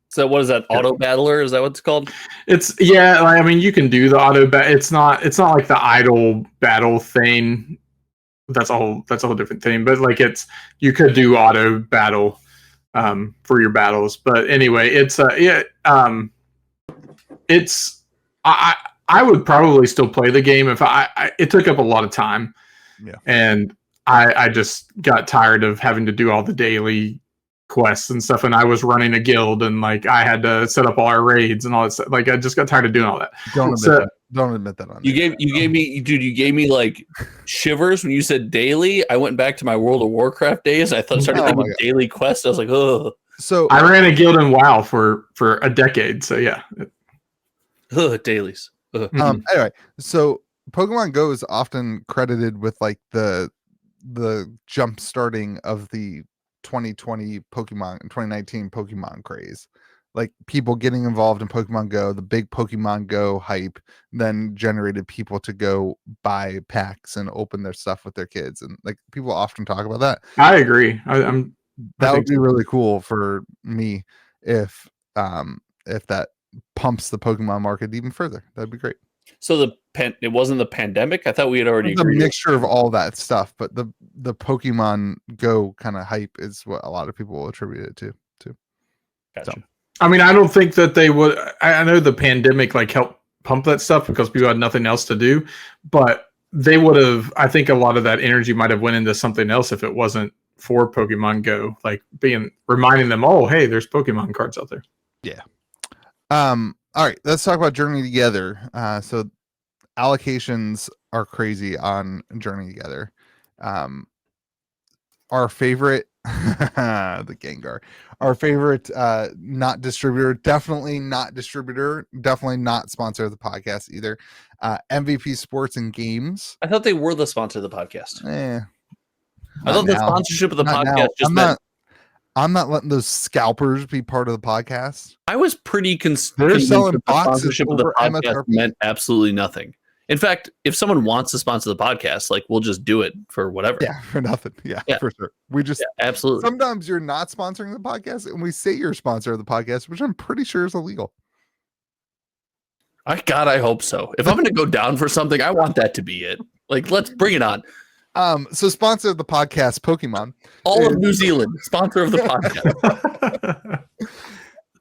Speaker 1: So what is that? Auto battler? Is that what it's called?
Speaker 3: I mean, you can do the auto battle. It's not like the idle battle thing. That's a whole different thing. But like you could do auto battle for your battles. But anyway, I would probably still play the game if it took up a lot of time.
Speaker 2: Yeah.
Speaker 3: And I just got tired of having to do all the daily quests and stuff, and I was running a guild, and like I had to set up all our raids and all that stuff. Like I just got tired of doing all that. Don't
Speaker 2: admit that on
Speaker 1: you gave me like shivers when you said daily. I went back to my World of Warcraft days. I started thinking daily quests. I was like, oh.
Speaker 2: So
Speaker 3: I ran a guild in WoW for a decade. So yeah.
Speaker 1: Dailies.
Speaker 2: Anyway, so Pokemon Go is often credited with like the jump starting of the 2019 Pokemon craze. Like people getting involved in Pokemon Go, the big Pokemon Go hype then generated people to go buy packs and open their stuff with their kids. And like people often talk about that.
Speaker 3: I agree.
Speaker 2: That would be really cool for me if that pumps the Pokemon market even further. That'd be great.
Speaker 1: So it wasn't the pandemic. I thought we had already agreed.
Speaker 2: A mixture of all that stuff, but the Pokemon Go kind of hype is what a lot of people will attribute it to.
Speaker 1: Gotcha.
Speaker 2: So.
Speaker 3: I mean, I don't think that they would. I know the pandemic like helped pump that stuff because people had nothing else to do, but they would have. I think a lot of that energy might have went into something else if it wasn't for Pokemon Go, like reminding them, oh, hey, there's Pokemon cards out there.
Speaker 2: Yeah. All right, let's talk about Journey Together. So allocations are crazy on Journey Together. Our favorite, the Gengar, our favorite not distributor, definitely not sponsor of the podcast either. MVP Sports and Games.
Speaker 1: I thought they were the sponsor of the podcast. I thought the sponsorship of the podcast just meant.
Speaker 2: I'm not letting those scalpers be part of the podcast.
Speaker 1: I was pretty
Speaker 2: They're selling boxes
Speaker 1: sponsorship of the podcast
Speaker 2: MSRP.
Speaker 1: meant absolutely nothing. In fact, if someone wants to sponsor the podcast, like we'll just do it for whatever.
Speaker 2: Yeah, for nothing. Yeah, for sure. We just
Speaker 1: absolutely.
Speaker 2: Sometimes you're not sponsoring the podcast, and we say you're a sponsor of the podcast, which I'm pretty sure is illegal.
Speaker 1: God, I hope so. If I'm going to go down for something, I want that to be it. Like, let's bring it on.
Speaker 2: So sponsor of the podcast, Pokemon.
Speaker 1: All of New Zealand, sponsor of the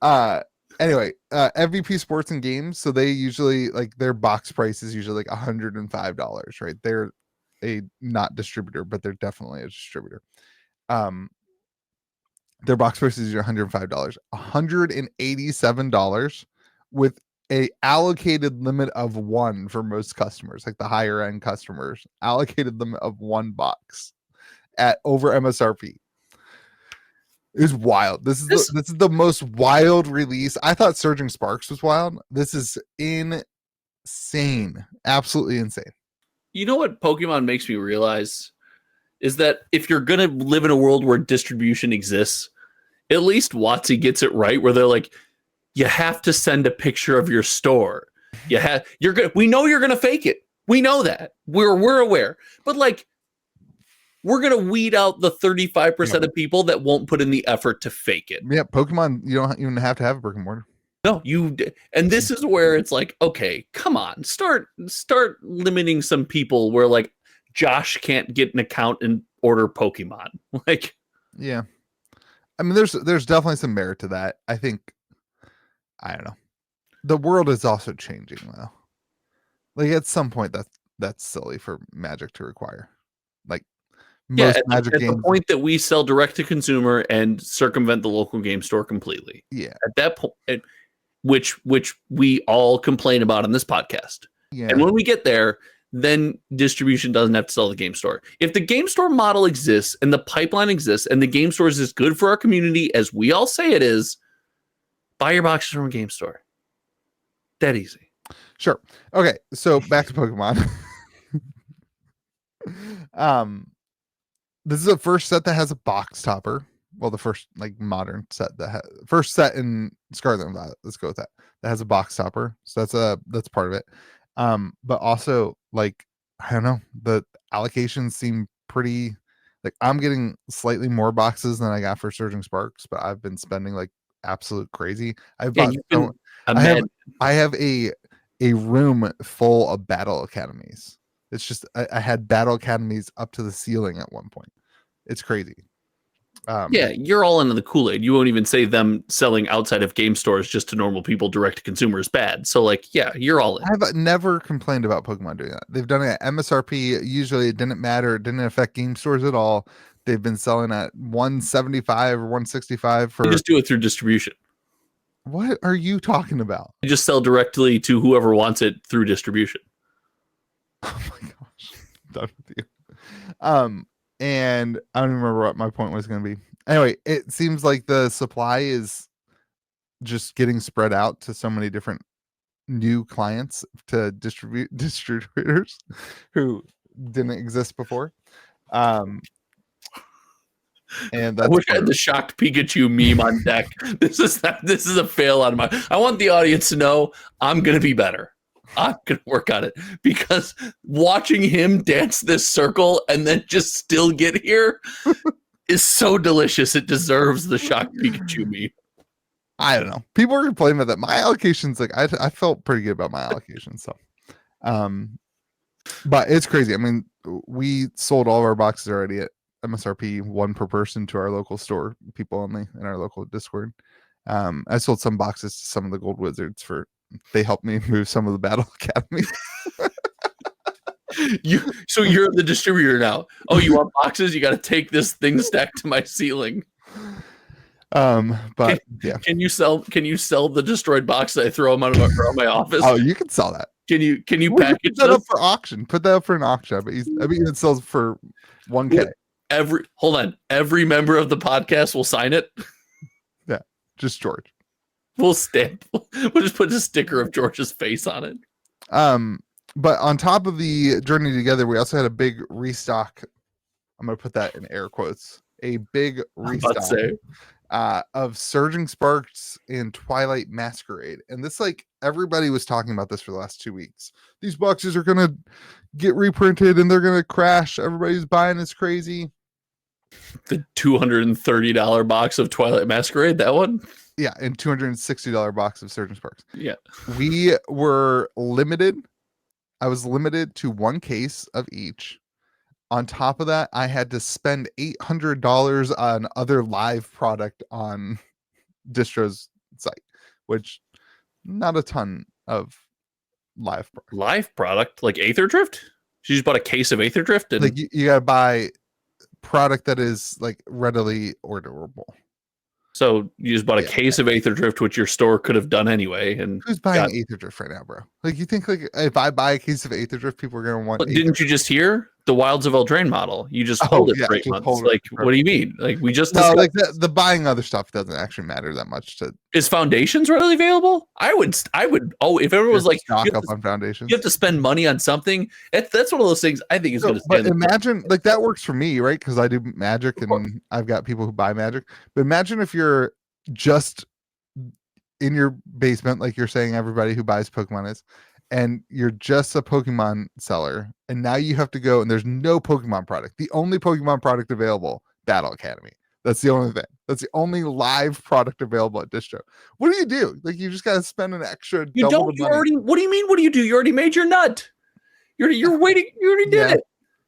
Speaker 1: podcast.
Speaker 2: Anyway, MVP Sports and Games. So they usually like their box price is usually like $105, right? They're a not distributor, but they're definitely a distributor. Their box price is $105, $187 with a allocated limit of 1 for most customers, like the higher end customers, allocated limit of 1 box at over MSRP. It was wild. This is the most wild release. I thought Surging Sparks was wild. This is insane. Absolutely insane.
Speaker 1: You know what Pokemon makes me realize is that if you're going to live in a world where distribution exists, at least WotC gets it right, where they're like, you have to send a picture of your store. We know you're gonna fake it. We know that. We're aware. But like, we're gonna weed out the 35% of people that won't put in the effort to fake it.
Speaker 2: Yeah, Pokemon, you don't even have to have a brick and mortar.
Speaker 1: No, and this is where it's like, okay, come on, start limiting some people where like Josh can't get an account and order Pokemon. Like,
Speaker 2: yeah. I mean, there's definitely some merit to that. I think, I don't know. The world is also changing though. Like at some point that's silly for Magic to require. Like most Magic games. At the point
Speaker 1: that we sell direct to consumer and circumvent the local game store completely.
Speaker 2: Yeah.
Speaker 1: At that point, which we all complain about on this podcast.
Speaker 2: Yeah.
Speaker 1: And when we get there, then distribution doesn't have to sell the game store. If the game store model exists and the pipeline exists and the game store is as good for our community as we all say it is, buy your boxes from a game store. That easy.
Speaker 2: Sure. Okay, so back to Pokemon. This is the first set that has a box topper. Well, the first like modern set first set in Scarlet and Violet. Let's go with that. That has a box topper. So that's part of it. But also like I don't know, the allocations seem pretty like I'm getting slightly more boxes than I got for Surging Sparks, but I've been spending like absolute crazy. I have a room full of battle academies. It's just I had battle academies up to the ceiling at one point. It's crazy.
Speaker 1: Yeah, you're all into the Kool-Aid. You won't even say them selling outside of game stores just to normal people direct to consumer is bad. So like, yeah, you're all in.
Speaker 2: I've never complained about Pokemon doing that. They've done it at MSRP. Usually it didn't matter. It didn't affect game stores at all. They've been selling at 175 or 165 for.
Speaker 1: You just do it through distribution.
Speaker 2: What are you talking about?
Speaker 1: You just sell directly to whoever wants it through distribution.
Speaker 2: Oh my gosh. I'm done with you. And I don't even remember what my point was going to be. Anyway, it seems like the supply is just getting spread out to so many different new clients to distributors who didn't exist before. And
Speaker 1: I wish I had the shocked Pikachu meme on deck. This is a fail on my. I want the audience to know I'm going to be better. I'm going to work on it because watching him dance this circle and then just still get here is so delicious. It deserves the shocked Pikachu meme.
Speaker 2: I don't know. People are complaining about that. My allocations, like I felt pretty good about my allocations. So, but it's crazy. I mean, we sold all of our boxes already at MSRP, 1 per person to our local store, people only in our local Discord. I sold some boxes to some of the Gold Wizards they helped me move some of the Battle Academy.
Speaker 1: So you're the distributor now. Oh, you want boxes? You got to take this thing stacked to my ceiling.
Speaker 2: But yeah,
Speaker 1: can you sell the destroyed box that I throw them out of my office?
Speaker 2: Oh, you can sell that.
Speaker 1: Can you package
Speaker 2: put that up for auction? Put that up for an auction. But it sells for $1,000.
Speaker 1: Every member of the podcast will sign it.
Speaker 2: Yeah, just George.
Speaker 1: We'll just put a sticker of George's face on it.
Speaker 2: But on top of the Journey Together, we also had a big restock. I'm gonna put that in air quotes. A big restock of Surging Sparks and Twilight Masquerade. And this, like, everybody was talking about this for the last 2 weeks. These boxes are gonna get reprinted and they're gonna crash. Everybody's buying is crazy.
Speaker 1: The $230 box of Twilight Masquerade, that one?
Speaker 2: Yeah, and $260 box of Surgeon Sparks.
Speaker 1: Yeah.
Speaker 2: We were limited. I was limited to 1 case of each. On top of that, I had to spend $800 on other live product on Distro's site, which not a ton of live product.
Speaker 1: Live product like Aether Drift? She just bought a case of Aether Drift and
Speaker 2: Like you gotta buy product that is like readily orderable.
Speaker 1: so you just bought a case of Aether Drift, which your store could have done anyway. And
Speaker 2: Who's buying Aether Drift right now, bro? Like you think like if I buy a case of Aether Drift, people are gonna want.
Speaker 1: Didn't you just hear the Wilds of Eldraine model? You just hold it for 8 months. Like, what do you mean? Like we just
Speaker 2: like the buying other stuff doesn't actually matter that much. To
Speaker 1: is Foundations readily available? I would. Oh, if everyone was like
Speaker 2: stock up on Foundations,
Speaker 1: you have to spend money on something. That's one of those things I think is going to.
Speaker 2: But imagine like that works for me, right? Because I do Magic and I've got people who buy Magic. But imagine if you're just in your basement, like you're saying, everybody who buys Pokemon is, and you're just a Pokemon seller, and now you have to go and there's no Pokemon product. The only Pokemon product available, Battle Academy. That's the only thing. That's the only live product available at Distro. What do you do? Like you just gotta spend an extra.
Speaker 1: You don't. You already. What do you mean? What do you do? You already made your nut. You're waiting. You already did it.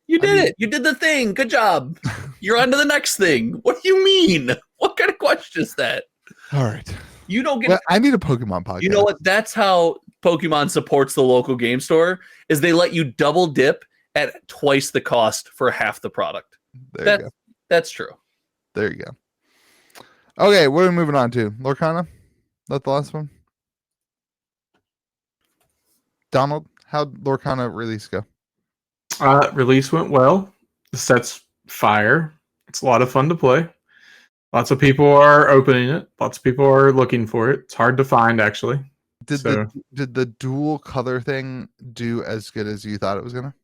Speaker 1: You did it. You did the thing. Good job. You're on to the next thing. What do you mean? What kind of question is that?
Speaker 2: All right.
Speaker 1: You don't get.
Speaker 2: Well, I need a Pokemon podcast.
Speaker 1: You know what? That's how Pokemon supports the local game store. Is they let you double dip at twice the cost for half the product.
Speaker 2: There you go.
Speaker 1: That's true.
Speaker 2: There you go. Okay, what are we moving on to? Lorcana? That's the last one. Donald, how'd Lorcana release go?
Speaker 3: Release went well. The set's fire. It's a lot of fun to play. Lots of people are opening it. Lots of people are looking for it. It's hard to find, actually.
Speaker 2: Did the dual color thing do as good as you thought it was gonna?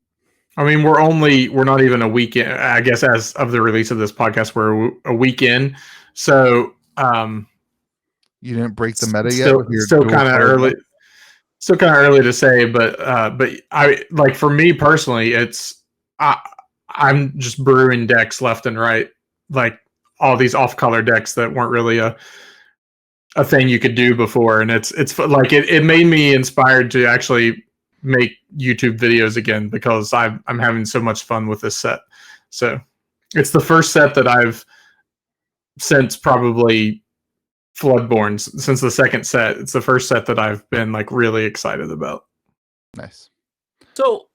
Speaker 3: I mean, we're not even a week in. I guess as of the release of this podcast, we're a week in. So
Speaker 2: you didn't break the meta
Speaker 3: yet. Still kind of early. Still kind of early to say, but I like for me personally, I'm just brewing decks left and right, like all these off-color decks that weren't really a thing you could do before, and it's like it made me inspired to actually make YouTube videos again because I'm having so much fun with this set. So it's the first set that I've since probably Floodborn, since the second set. It's the first set that I've been like really excited about.
Speaker 2: Nice.
Speaker 1: So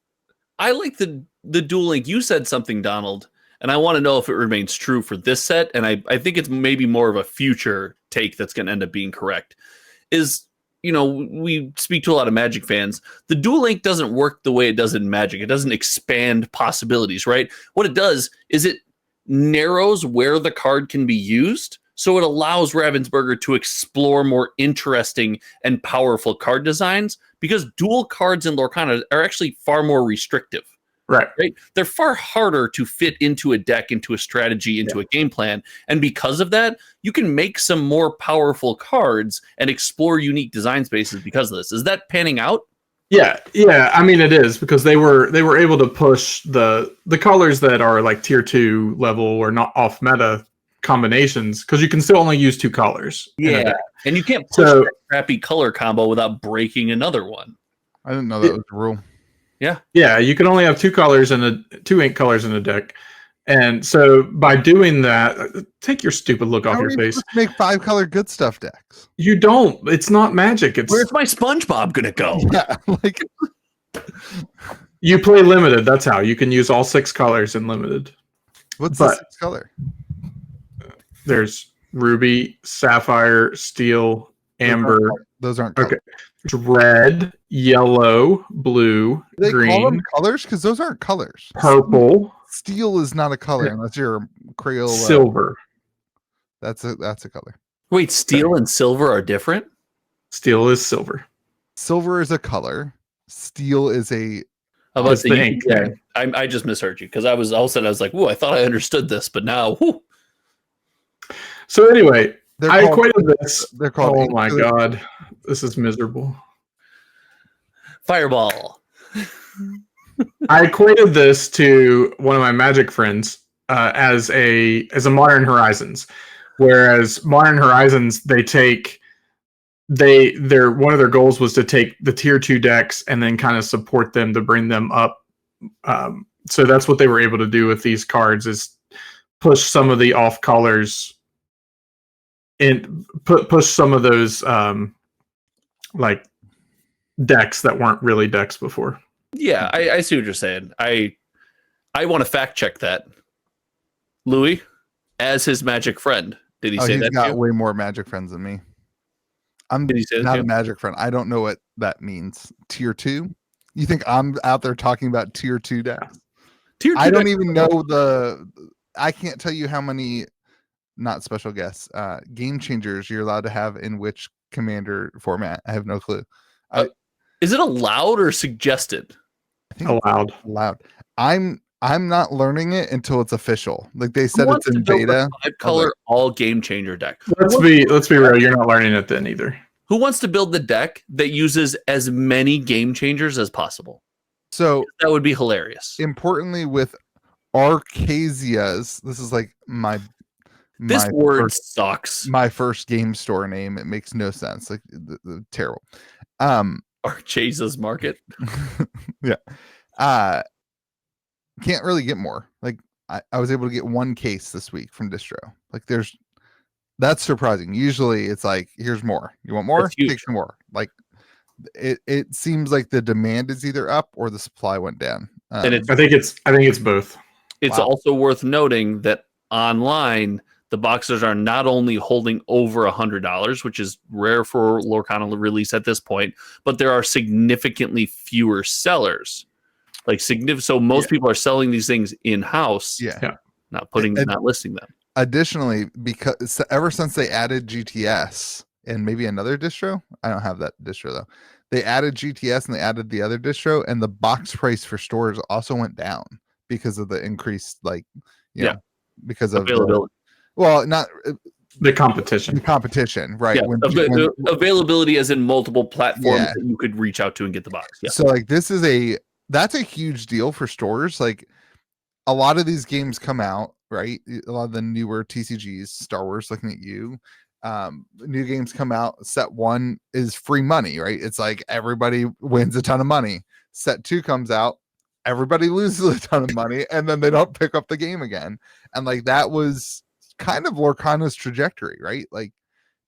Speaker 1: I like the Duel Link. You said something, Donald, and I want to know if it remains true for this set. And I think it's maybe more of a future take that's going to end up being correct. Is, you know, we speak to a lot of Magic fans. The Duel Link doesn't work the way it does in Magic. It doesn't expand possibilities, right? What it does is it narrows where the card can be used. So it allows Ravensburger to explore more interesting and powerful card designs because dual cards in Lorcana are actually far more restrictive.
Speaker 3: Right.
Speaker 1: They're far harder to fit into a deck, into a strategy, into a game plan. And because of that, you can make some more powerful cards and explore unique design spaces because of this. Is that panning out?
Speaker 3: Yeah. I mean, it is because they were able to push the colors that are like tier 2 level or not off meta combinations because you can still only use 2 colors.
Speaker 1: Yeah, and you can't push that crappy color combo without breaking another one.
Speaker 2: I didn't know that was the rule.
Speaker 3: Yeah, you can only have 2 colors and 2 ink colors in a deck. And so by doing that, take your stupid look off your face.
Speaker 2: Make 5-color good stuff decks.
Speaker 3: You don't. It's not Magic.
Speaker 1: Where's my SpongeBob gonna go?
Speaker 2: Yeah, like
Speaker 3: you play limited. That's how you can use all 6 colors in limited.
Speaker 2: What's the 6th color?
Speaker 3: There's ruby, sapphire, steel, amber.
Speaker 2: Those aren't colors.
Speaker 3: Okay. There's red, yellow, blue,
Speaker 2: they
Speaker 3: green.
Speaker 2: Call them colors because those aren't colors.
Speaker 3: Purple.
Speaker 2: Steel is not a color unless you're a Crayola.
Speaker 3: Silver.
Speaker 2: That's a color.
Speaker 1: Wait, steel and silver are different?
Speaker 3: Steel is silver.
Speaker 2: Silver is a color. Steel is a.
Speaker 1: How about
Speaker 3: the ink?
Speaker 1: Yeah, I just misheard you because I was all of a sudden I was like, "Whoa, I thought I understood this," but now, whoo.
Speaker 3: So anyway, I equated this.
Speaker 2: They're called.
Speaker 3: Oh my god, this is miserable.
Speaker 1: Fireball.
Speaker 3: I equated this to one of my Magic friends as a Modern Horizons, whereas Modern Horizons their one of their goals was to take the tier 2 decks and then kind of support them to bring them up. So that's what they were able to do with these cards, is push some of the off colors and push some of those like decks that weren't really decks before.
Speaker 1: Yeah, I see what you're saying. I want to fact check that. Louis, as his Magic friend, did he say
Speaker 2: he's
Speaker 1: that?
Speaker 2: got
Speaker 1: to you?
Speaker 2: way more Magic friends than me. I'm
Speaker 1: Did he say that
Speaker 2: not
Speaker 1: to
Speaker 2: a
Speaker 1: you?
Speaker 2: Magic friend. I don't know what that means. Tier 2? You think I'm out there talking about tier 2 decks?
Speaker 1: Tier 2
Speaker 2: I don't
Speaker 1: decks-
Speaker 2: even know I can't tell you how many, not special guests, game changers you're allowed to have in which commander format. I have no clue.
Speaker 1: Is it allowed or suggested?
Speaker 2: I think it's allowed. I'm not learning it until it's official. Like they said, it's in beta.
Speaker 1: 5-color all game changer deck.
Speaker 3: Let's be real. You're not learning it then either.
Speaker 1: Who wants to build the deck that uses as many game changers as possible?
Speaker 2: So
Speaker 1: That would be hilarious.
Speaker 2: importantly, with Arcasias, this is like
Speaker 1: This
Speaker 2: my
Speaker 1: word
Speaker 2: first,
Speaker 1: sucks.
Speaker 2: my first game store name. It makes no sense. Like terrible.
Speaker 1: Archase's Market.
Speaker 2: Yeah. Can't really get more. Like I was able to get one case this week from distro. Like that's surprising. Usually it's like, here's more. You want more? Take some more. Like it seems like the demand is either up or the supply went down.
Speaker 1: And
Speaker 3: I think it's both.
Speaker 1: It's
Speaker 2: Wow.
Speaker 1: also worth noting that online the boxes are not only holding over $100, which is rare for Lorcana release at this point, but there are significantly fewer sellers. Like so most people are selling these things in house.
Speaker 2: Yeah.
Speaker 1: Not listing them.
Speaker 2: Additionally, because ever since they added GTS and maybe another distro, I don't have that distro though. They added GTS and they added the other distro, and the box price for stores also went down because of the increased, like, you know, because of
Speaker 1: availability.
Speaker 2: Not
Speaker 3: The competition.
Speaker 2: the competition, right?
Speaker 1: Yeah, availability as in multiple platforms that you could reach out to and get the box. Yeah.
Speaker 2: So like that's a huge deal for stores. Like a lot of these games come out, right? A lot of the newer TCGs, Star Wars, looking at you, new games come out. Set 1 is free money, right? It's like everybody wins a ton of money. Set 2 comes out, everybody loses a ton of money, and then they don't pick up the game again. And like that was kind of Lorcana's trajectory, right? Like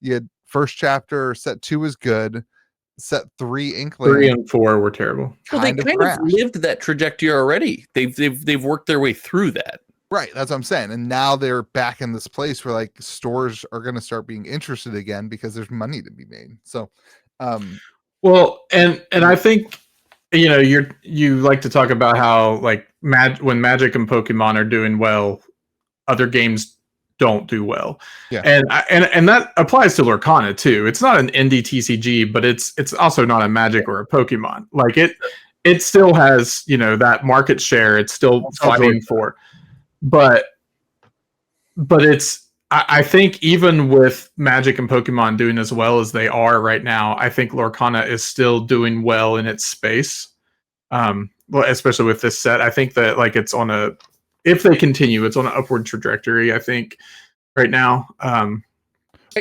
Speaker 2: you had first chapter, set 2 was good, set 3 Inkling,
Speaker 3: 3 and 4 were terrible.
Speaker 1: Well, they kind of lived that trajectory already. They've worked their way through that.
Speaker 2: Right, that's what I'm saying. And now they're back in this place where like stores are going to start being interested again because there's money to be made. So,
Speaker 3: well, and I think, you know, you like to talk about how like when Magic and Pokemon are doing well, other games don't do well.
Speaker 2: Yeah.
Speaker 3: And that applies to Lorcana too. It's not an indie TCG, but it's also not a Magic or a Pokemon. Like it still has, you know, that market share. It's still fighting for. But I think even with Magic and Pokemon doing as well as they are right now, I think Lorcana is still doing well in its space. Well, especially with this set, I think that like if they continue, it's on an upward trajectory. I think right now.
Speaker 1: I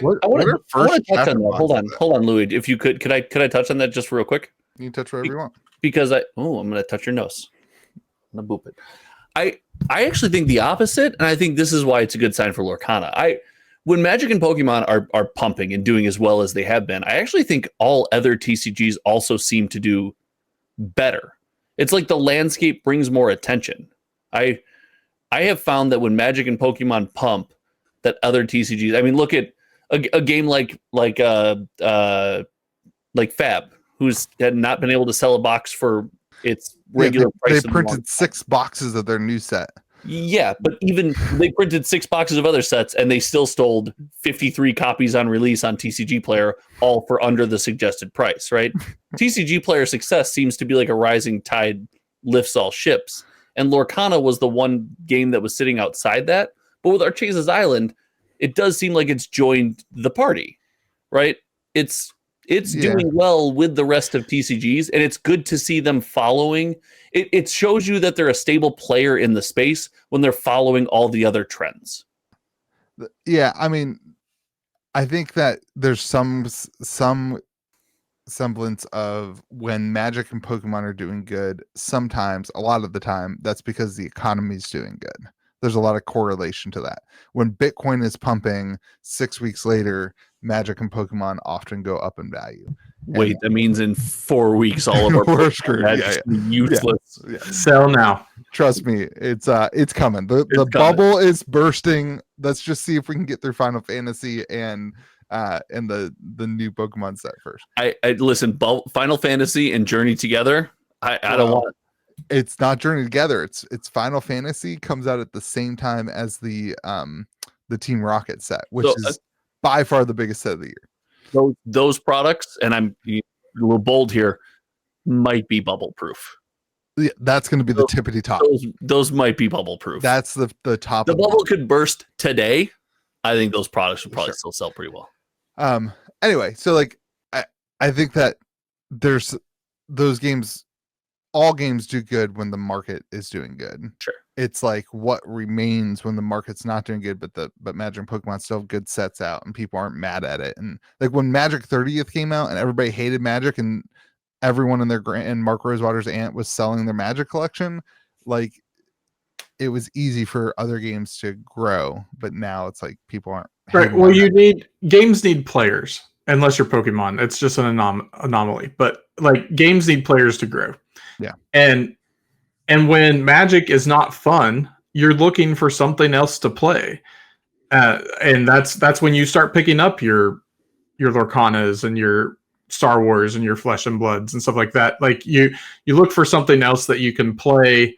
Speaker 1: want to touch on that. Hold on, Louis. If you could I touch on that just real quick?
Speaker 2: You can touch wherever you want.
Speaker 1: Because I'm going to touch your nose. I'm going to boop it. I actually think the opposite, and I think this is why it's a good sign for Lorcana. When Magic and Pokemon are pumping and doing as well as they have been, I actually think all other TCGs also seem to do better. It's like the landscape brings more attention. I have found that when Magic and Pokemon pump, that other TCGs. I mean, look at a game like Fab, who's had not been able to sell a box for its regular price.
Speaker 2: They printed 6 boxes of their new set.
Speaker 1: Yeah, but even they printed 6 boxes of other sets, and they still sold 53 copies on release on TCG Player, all for under the suggested price. Right? TCG Player success seems to be like a rising tide lifts all ships. And Lorcana was the one game that was sitting outside that. But with Archase's Island, it does seem like it's joined the party, right? It's It's doing well with the rest of TCGs, and it's good to see them following. It shows you that they're a stable player in the space when they're following all the other trends.
Speaker 2: Yeah, I mean, I think that there's some semblance of when Magic and Pokemon are doing good, sometimes, a lot of the time, that's because the economy's doing good. There's a lot of correlation to that. When Bitcoin is pumping, 6 weeks later, Magic and Pokemon often go up in value.
Speaker 1: Wait, that means in 4 weeks, all of our
Speaker 2: we're screwed.
Speaker 1: Useless.
Speaker 2: Yeah.
Speaker 3: Sell now.
Speaker 2: Trust me, it's coming. The bubble is bursting. Let's just see if we can get through Final Fantasy and the new Pokemon set first.
Speaker 1: I listen. Final Fantasy and Journey together. I don't want.
Speaker 2: It's not Journey Together. It's Final Fantasy comes out at the same time as the Team Rocket set, which is by far the biggest set of the year.
Speaker 1: Those products, and I'm a little bold here, might be bubble proof.
Speaker 2: Yeah, that's going to be the tippity top.
Speaker 1: Those might be bubble proof.
Speaker 2: That's the top.
Speaker 1: The bubble could burst today. I think those products would probably still sell pretty well.
Speaker 2: Anyway, so like I think that there's those games. All games do good when the market is doing good.
Speaker 1: Sure.
Speaker 2: It's like what remains when the market's not doing good, but Magic and Pokemon still have good sets out and people aren't mad at it. And like when Magic 30th came out and everybody hated Magic and everyone and Mark Rosewater's aunt was selling their Magic collection, like it was easy for other games to grow, but now it's like people aren't.
Speaker 3: Right. Well, games need players. Unless you're Pokemon, it's just an anomaly. But like games need players to grow.
Speaker 2: Yeah.
Speaker 3: And when Magic is not fun, you're looking for something else to play. And that's when you start picking up your Lorcanas and your Star Wars and your Flesh and Bloods and stuff like that. Like you look for something else that you can play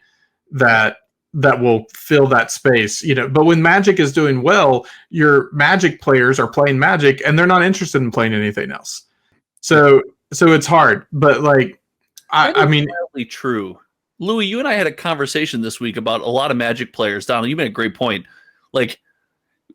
Speaker 3: that will fill that space, but when Magic is doing well, your Magic players are playing Magic and they're not interested in playing anything else. So it's hard, but like, I mean,
Speaker 1: probably true. Louis, you and I had a conversation this week about a lot of Magic players. Donald, you made a great point. Like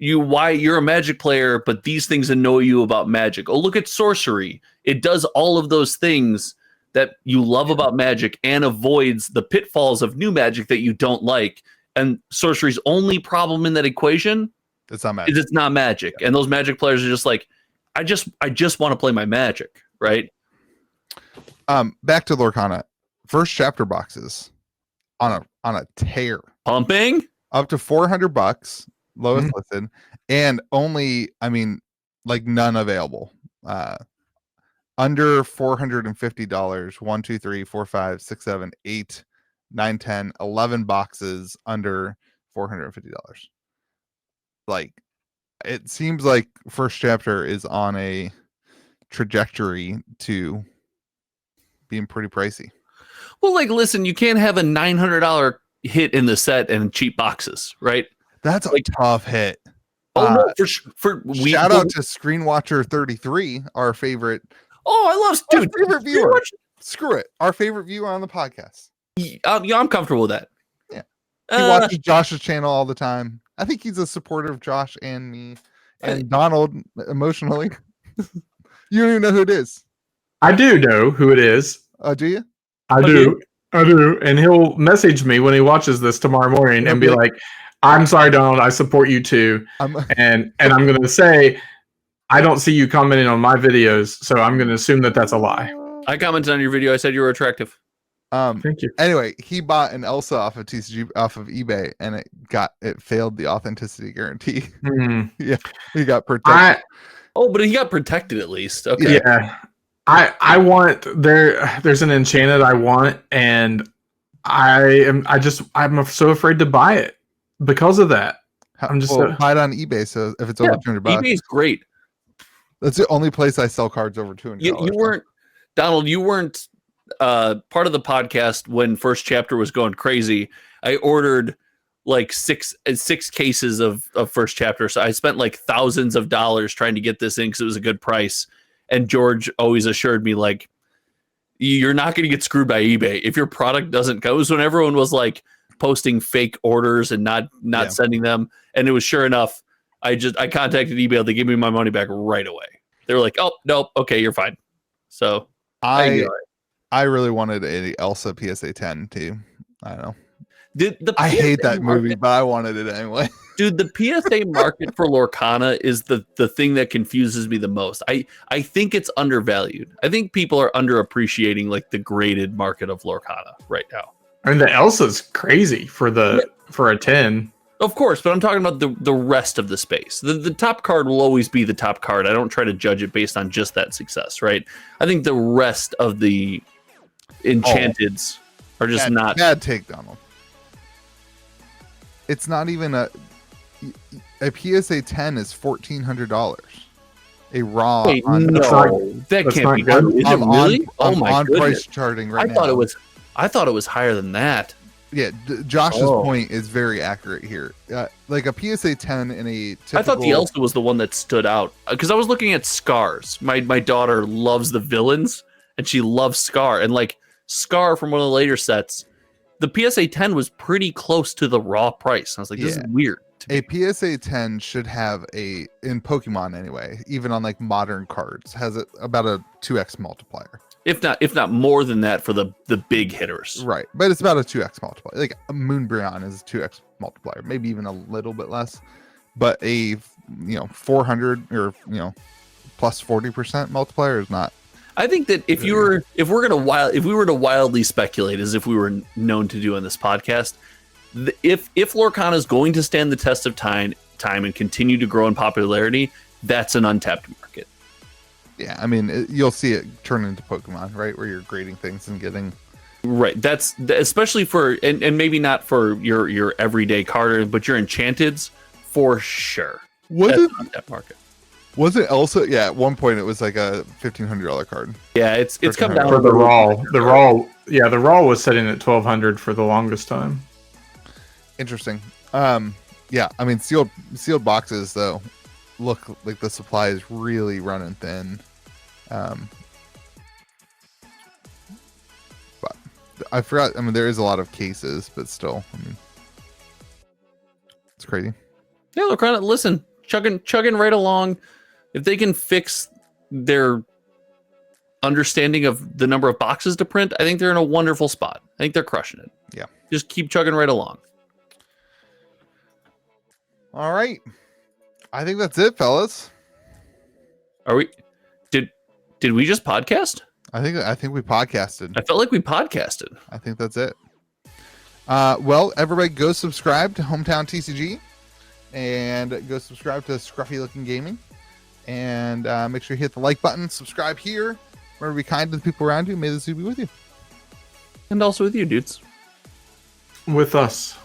Speaker 1: why you're a Magic player, but these things annoy you about Magic. Oh, look at sorcery. It does all of those things that you love about Magic and avoids the pitfalls of new Magic that you don't like. And sorcery's only problem in that equation
Speaker 2: it's not Magic.
Speaker 1: Is it's not Magic. Yeah. And those Magic players are just like, I just want to play my Magic, right?
Speaker 2: Back to Lorcana. First chapter boxes on a tear.
Speaker 1: Pumping
Speaker 2: up to $400, lowest listed, and only, I mean, like none available. Under $450, 1, 2, 3, 4, 5, 6, 7, 8, 9, 10, 11 boxes under $450. Like, it seems like first chapter is on a trajectory to being pretty pricey.
Speaker 1: Well, like, listen, you can't have a $900 hit in the set and cheap boxes, right?
Speaker 2: That's a tough hit.
Speaker 1: Oh, no,
Speaker 2: shout out to Screenwatcher 33, our favorite.
Speaker 1: Oh, I love dude.
Speaker 2: Favorite viewer. Screw it. Our favorite viewer on the podcast.
Speaker 1: Yeah, I'm comfortable with that.
Speaker 2: Yeah. He watches Josh's channel all the time. I think he's a supporter of Josh and me and Donald emotionally. You don't even know who it is.
Speaker 3: I do know who it is.
Speaker 2: Do you?
Speaker 3: I do. And he'll message me when he watches this tomorrow morning and be like, I'm sorry, Donald, I support you too. And I'm going to say, I don't see you commenting on my videos, so I'm going to assume that that's a lie.
Speaker 1: I commented on your video. I said you were attractive.
Speaker 3: Thank you.
Speaker 2: Anyway, he bought an Elsa off of TCG off of eBay, and it failed the authenticity guarantee. Yeah, he got protected.
Speaker 1: But he got protected at least. Okay.
Speaker 3: Yeah, I want there's an enchanted I want, and I'm so afraid to buy it because of that. I'm just
Speaker 2: buy it on eBay. So if it's over $200,
Speaker 1: eBay's great.
Speaker 2: That's the only place I sell cards over $200.
Speaker 1: You weren't, Donald. You weren't part of the podcast when first chapter was going crazy. I ordered like six cases of first chapter, so I spent like thousands of dollars trying to get this in because it was a good price. And George always assured me, like, you're not going to get screwed by eBay if your product doesn't go. It was when everyone was like posting fake orders and not sending them, and it was sure enough. I contacted eBay. They gave me my money back right away. They were like, "Oh, no, okay, you're fine." So
Speaker 2: I
Speaker 1: get
Speaker 2: I really wanted a Elsa PSA 10 too. I don't know.
Speaker 1: the
Speaker 2: I hate
Speaker 1: PSA
Speaker 2: that movie,
Speaker 1: market-
Speaker 2: but I wanted it anyway.
Speaker 1: dude. The PSA market for Lorcana is the thing that confuses me the most. I think it's undervalued. I think people are underappreciating like the graded market of Lorcana right now.
Speaker 3: I mean, the Elsa's crazy for a 10.
Speaker 1: Of course, but I'm talking about the rest of the space. The top card will always be the top card. I don't try to judge it based on just that success, right? I think the rest of the enchanteds are just not
Speaker 2: bad take, Donald. It's not even a PSA 10 is $1,400. A raw.
Speaker 1: Wait,
Speaker 2: on,
Speaker 1: no, that
Speaker 3: that's
Speaker 1: can't
Speaker 3: not
Speaker 1: be
Speaker 3: good.
Speaker 1: good. Is it
Speaker 2: I'm
Speaker 1: really?
Speaker 2: on,
Speaker 1: Oh my
Speaker 2: on
Speaker 1: goodness!
Speaker 2: price charting right now.
Speaker 1: I thought it was higher than that.
Speaker 2: Yeah, Josh's
Speaker 1: Oh.
Speaker 2: point is very accurate here. Like a PSA 10 in a typical...
Speaker 1: I thought the Elsa was the one that stood out because I was looking at Scars. My daughter loves the villains and she loves Scar, and like Scar from one of the later sets, the PSA 10 was pretty close to the raw price. I was like, this is weird.
Speaker 2: A PSA 10 should have in Pokemon anyway, even on like modern cards, has about a 2x multiplier.
Speaker 1: If not more than that for the big hitters.
Speaker 2: Right. But it's about a 2x multiplier. Like a Moonbreon is a 2x multiplier, maybe even a little bit less. But a 400 or plus 40% multiplier is not.
Speaker 1: I think that if we were to wildly speculate, as if we were known to do on this podcast, if Lorcana is going to stand the test of time and continue to grow in popularity, that's an untapped market.
Speaker 2: Yeah, I mean, you'll see it turn into Pokemon, right? Where you're grading things and getting...
Speaker 1: Right. That's especially for, and maybe not for your everyday card, but your enchanteds, for sure. That's an untapped market.
Speaker 2: Was it Elsa? Yeah, at one point it was like a $1,500 card.
Speaker 1: Yeah, it's come down
Speaker 3: for the raw. The raw was setting at $1,200 for the longest time.
Speaker 2: Interesting. Yeah, I mean, sealed boxes though look like the supply is really running thin. But I forgot. I mean, there is a lot of cases, but still, I mean, it's crazy.
Speaker 1: Yeah, Lorcana, listen, chugging right along. If they can fix their understanding of the number of boxes to print, I think they're in a wonderful spot. I think they're crushing it.
Speaker 2: Yeah.
Speaker 1: Just keep chugging right along.
Speaker 2: All right. I think that's it, fellas.
Speaker 1: Are we? Did we just podcast?
Speaker 2: I think we podcasted.
Speaker 1: I felt like we podcasted.
Speaker 2: I think that's it. Well, everybody go subscribe to Hometown TCG and go subscribe to Scruffy Looking Gaming, and make sure you hit the like button, subscribe here. Remember, be kind to the people around you. May the zoo be with you.
Speaker 1: And also with you, dudes.
Speaker 3: With us.